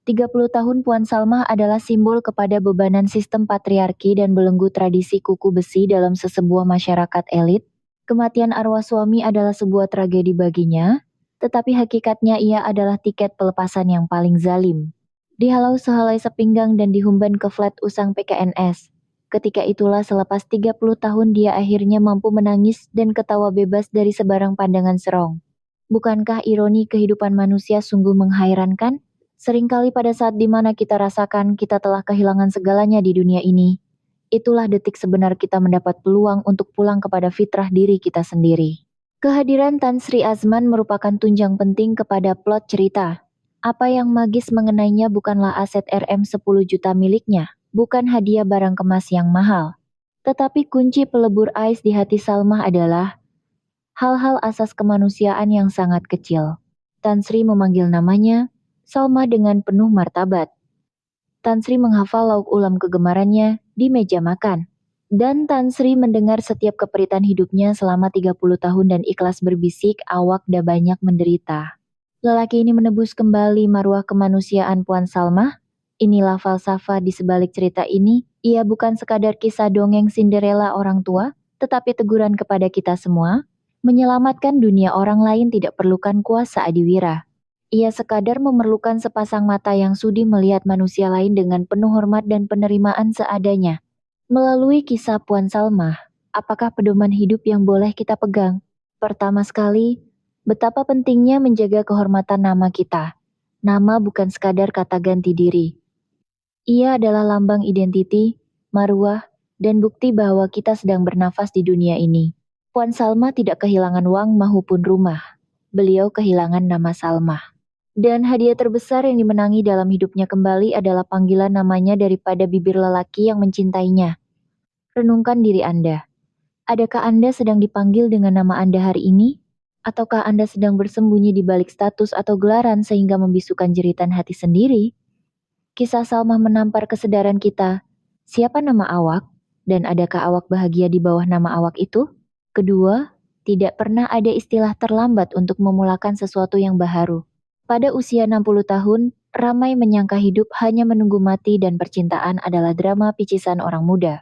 30 tahun Puan Salma adalah simbol kepada bebanan sistem patriarki dan belenggu tradisi kuku besi dalam sesebuah masyarakat elit. Kematian arwah suami adalah sebuah tragedi baginya, tetapi hakikatnya ia adalah tiket pelepasan yang paling zalim. Dihalau sehelai sepinggang dan dihumban ke flat usang PKNS. Ketika itulah selepas 30 tahun dia akhirnya mampu menangis dan ketawa bebas dari sebarang pandangan serong. Bukankah ironi kehidupan manusia sungguh menghairankan? Seringkali pada saat dimana kita rasakan kita telah kehilangan segalanya di dunia ini, itulah detik sebenar kita mendapat peluang untuk pulang kepada fitrah diri kita sendiri. Kehadiran Tan Sri Azman merupakan tunjang penting kepada plot cerita. Apa yang magis mengenainya bukanlah aset Rm 10 juta miliknya, bukan hadiah barang kemas yang mahal. Tetapi kunci pelebur ais di hati Salmah adalah hal-hal asas kemanusiaan yang sangat kecil. Tan Sri memanggil namanya, Salma dengan penuh martabat. Tan Sri menghafal lauk ulam kegemarannya di meja makan. Dan Tan Sri mendengar setiap keperitan hidupnya selama 30 tahun dan ikhlas berbisik, awak dah banyak menderita. Lelaki ini menebus kembali maruah kemanusiaan Puan Salma. Inilah falsafah di sebalik cerita ini. Ia bukan sekadar kisah dongeng Cinderella orang tua, tetapi teguran kepada kita semua. Menyelamatkan dunia orang lain tidak perlukan kuasa adiwira. Ia sekadar memerlukan sepasang mata yang sudi melihat manusia lain dengan penuh hormat dan penerimaan seadanya. Melalui kisah Puan Salma, apakah pedoman hidup yang boleh kita pegang? Pertama sekali, betapa pentingnya menjaga kehormatan nama kita. Nama bukan sekadar kata ganti diri. Ia adalah lambang identiti, maruah, dan bukti bahwa kita sedang bernafas di dunia ini. Puan Salma tidak kehilangan uang maupun rumah. Beliau kehilangan nama Salma. Dan hadiah terbesar yang dimenangi dalam hidupnya kembali adalah panggilan namanya daripada bibir lelaki yang mencintainya. Renungkan diri Anda. Adakah Anda sedang dipanggil dengan nama Anda hari ini? Ataukah Anda sedang bersembunyi di balik status atau gelaran sehingga membisukan jeritan hati sendiri? Kisah Salmah menampar kesadaran kita. Siapa nama awak? Dan adakah awak bahagia di bawah nama awak itu? Kedua, tidak pernah ada istilah terlambat untuk memulakan sesuatu yang baharu. Pada usia 60 tahun, ramai menyangka hidup hanya menunggu mati dan percintaan adalah drama picisan orang muda.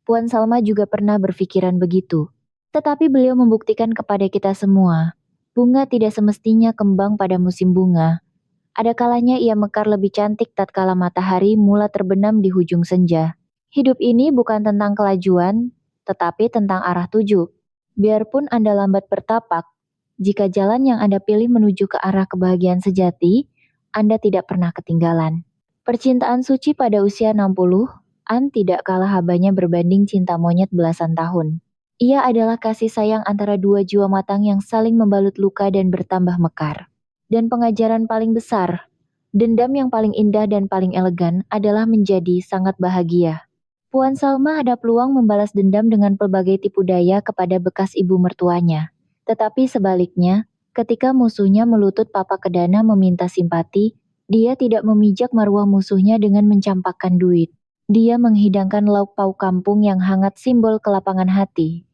Puan Salma juga pernah berpikiran begitu. Tetapi beliau membuktikan kepada kita semua, bunga tidak semestinya kembang pada musim bunga. Ada kalanya ia mekar lebih cantik tatkala matahari mula terbenam di hujung senja. Hidup ini bukan tentang kelajuan, tetapi tentang arah tuju. Biarpun Anda lambat bertapak, jika jalan yang Anda pilih menuju ke arah kebahagiaan sejati, Anda tidak pernah ketinggalan. Percintaan suci pada usia 60-an tidak kalah habanya berbanding cinta monyet belasan tahun. Ia adalah kasih sayang antara dua jiwa matang yang saling membalut luka dan bertambah mekar. Dan pengajaran paling besar, dendam yang paling indah dan paling elegan adalah menjadi sangat bahagia. Puan Salma ada peluang membalas dendam dengan pelbagai tipu daya kepada bekas ibu mertuanya. Tetapi sebaliknya, ketika musuhnya melutut papa kedana meminta simpati, dia tidak memijak maruah musuhnya dengan mencampakkan duit. Dia menghidangkan lauk pauk kampung yang hangat simbol kelapangan hati.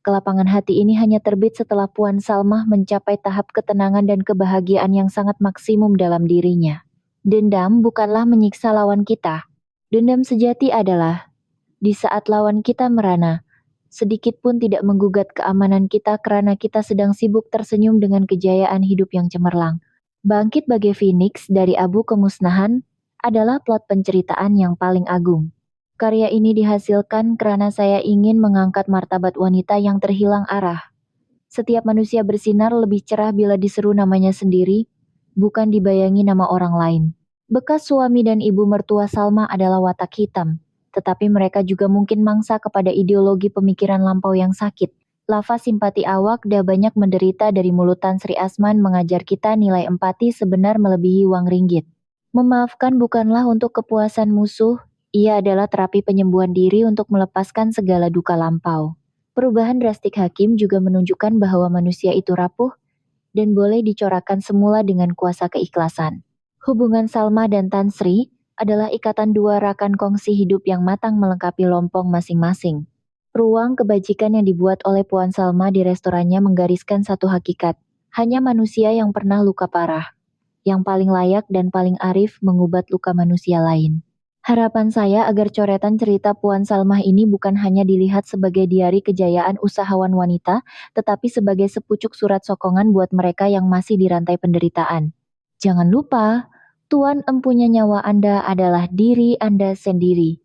Kelapangan hati ini hanya terbit setelah Puan Salmah mencapai tahap ketenangan dan kebahagiaan yang sangat maksimum dalam dirinya. Dendam bukanlah menyiksa lawan kita. Dendam sejati adalah di saat lawan kita merana, sedikit pun tidak menggugat keamanan kita karena kita sedang sibuk tersenyum dengan kejayaan hidup yang cemerlang. Bangkit bagai Phoenix dari abu kemusnahan adalah plot penceritaan yang paling agung. Karya ini dihasilkan karena saya ingin mengangkat martabat wanita yang terhilang arah. Setiap manusia bersinar lebih cerah bila diseru namanya sendiri, bukan dibayangi nama orang lain. Bekas suami dan ibu mertua Salma adalah watak hitam, tetapi mereka juga mungkin mangsa kepada ideologi pemikiran lampau yang sakit. Lafaz simpati awak dah banyak menderita dari mulut Tan Sri Azman mengajar kita nilai empati sebenar melebihi uang ringgit. Memaafkan bukanlah untuk kepuasan musuh, ia adalah terapi penyembuhan diri untuk melepaskan segala duka lampau. Perubahan drastik Hakim juga menunjukkan bahwa manusia itu rapuh dan boleh dicorakkan semula dengan kuasa keikhlasan. Hubungan Salma dan Tan Sri adalah ikatan dua rakan kongsi hidup yang matang melengkapi lompong masing-masing. Ruang kebajikan yang dibuat oleh Puan Salma di restorannya menggariskan satu hakikat. Hanya manusia yang pernah luka parah, yang paling layak dan paling arif mengubat luka manusia lain. Harapan saya agar coretan cerita Puan Salmah ini bukan hanya dilihat sebagai diari kejayaan usahawan wanita, tetapi sebagai sepucuk surat sokongan buat mereka yang masih di rantai penderitaan. Jangan lupa, Tuan empunya nyawa Anda adalah diri Anda sendiri.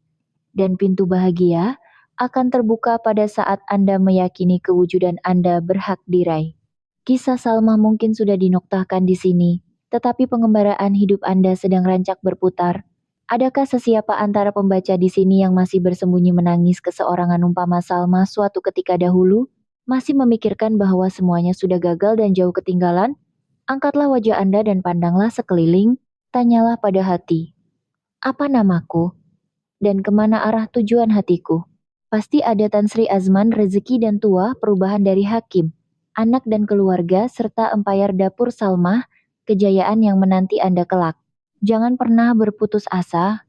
Dan pintu bahagia akan terbuka pada saat Anda meyakini kewujudan Anda berhak diraih. Kisah Salmah mungkin sudah dinoktahkan di sini, tetapi pengembaraan hidup Anda sedang rancak berputar. Adakah sesiapa antara pembaca di sini yang masih bersembunyi menangis keseorangan umpama Salma suatu ketika dahulu? Masih memikirkan bahwa semuanya sudah gagal dan jauh ketinggalan? Angkatlah wajah Anda dan pandanglah sekeliling, tanyalah pada hati, apa namaku? Dan kemana arah tujuan hatiku? Pasti ada Tan Sri Azman, rezeki dan tua, perubahan dari hakim, anak dan keluarga, serta empayar dapur Salmah, kejayaan yang menanti Anda kelak. Jangan pernah berputus asa,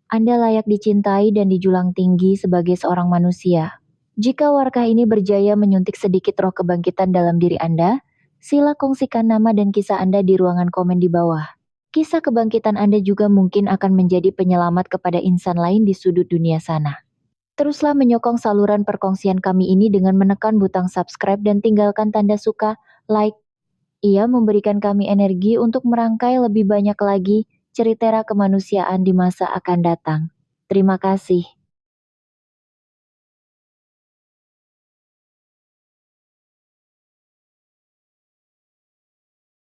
Anda layak dicintai dan dijunjung tinggi sebagai seorang manusia. Jika warkah ini berjaya menyuntik sedikit roh kebangkitan dalam diri Anda, sila kongsikan nama dan kisah Anda di ruangan komen di bawah. Kisah kebangkitan Anda juga mungkin akan menjadi penyelamat kepada insan lain di sudut dunia sana. Teruslah menyokong saluran perkongsian kami ini dengan menekan butang subscribe dan tinggalkan tanda suka, like. Ia memberikan kami energi untuk merangkai lebih banyak lagi cerita kemanusiaan di masa akan datang. Terima kasih.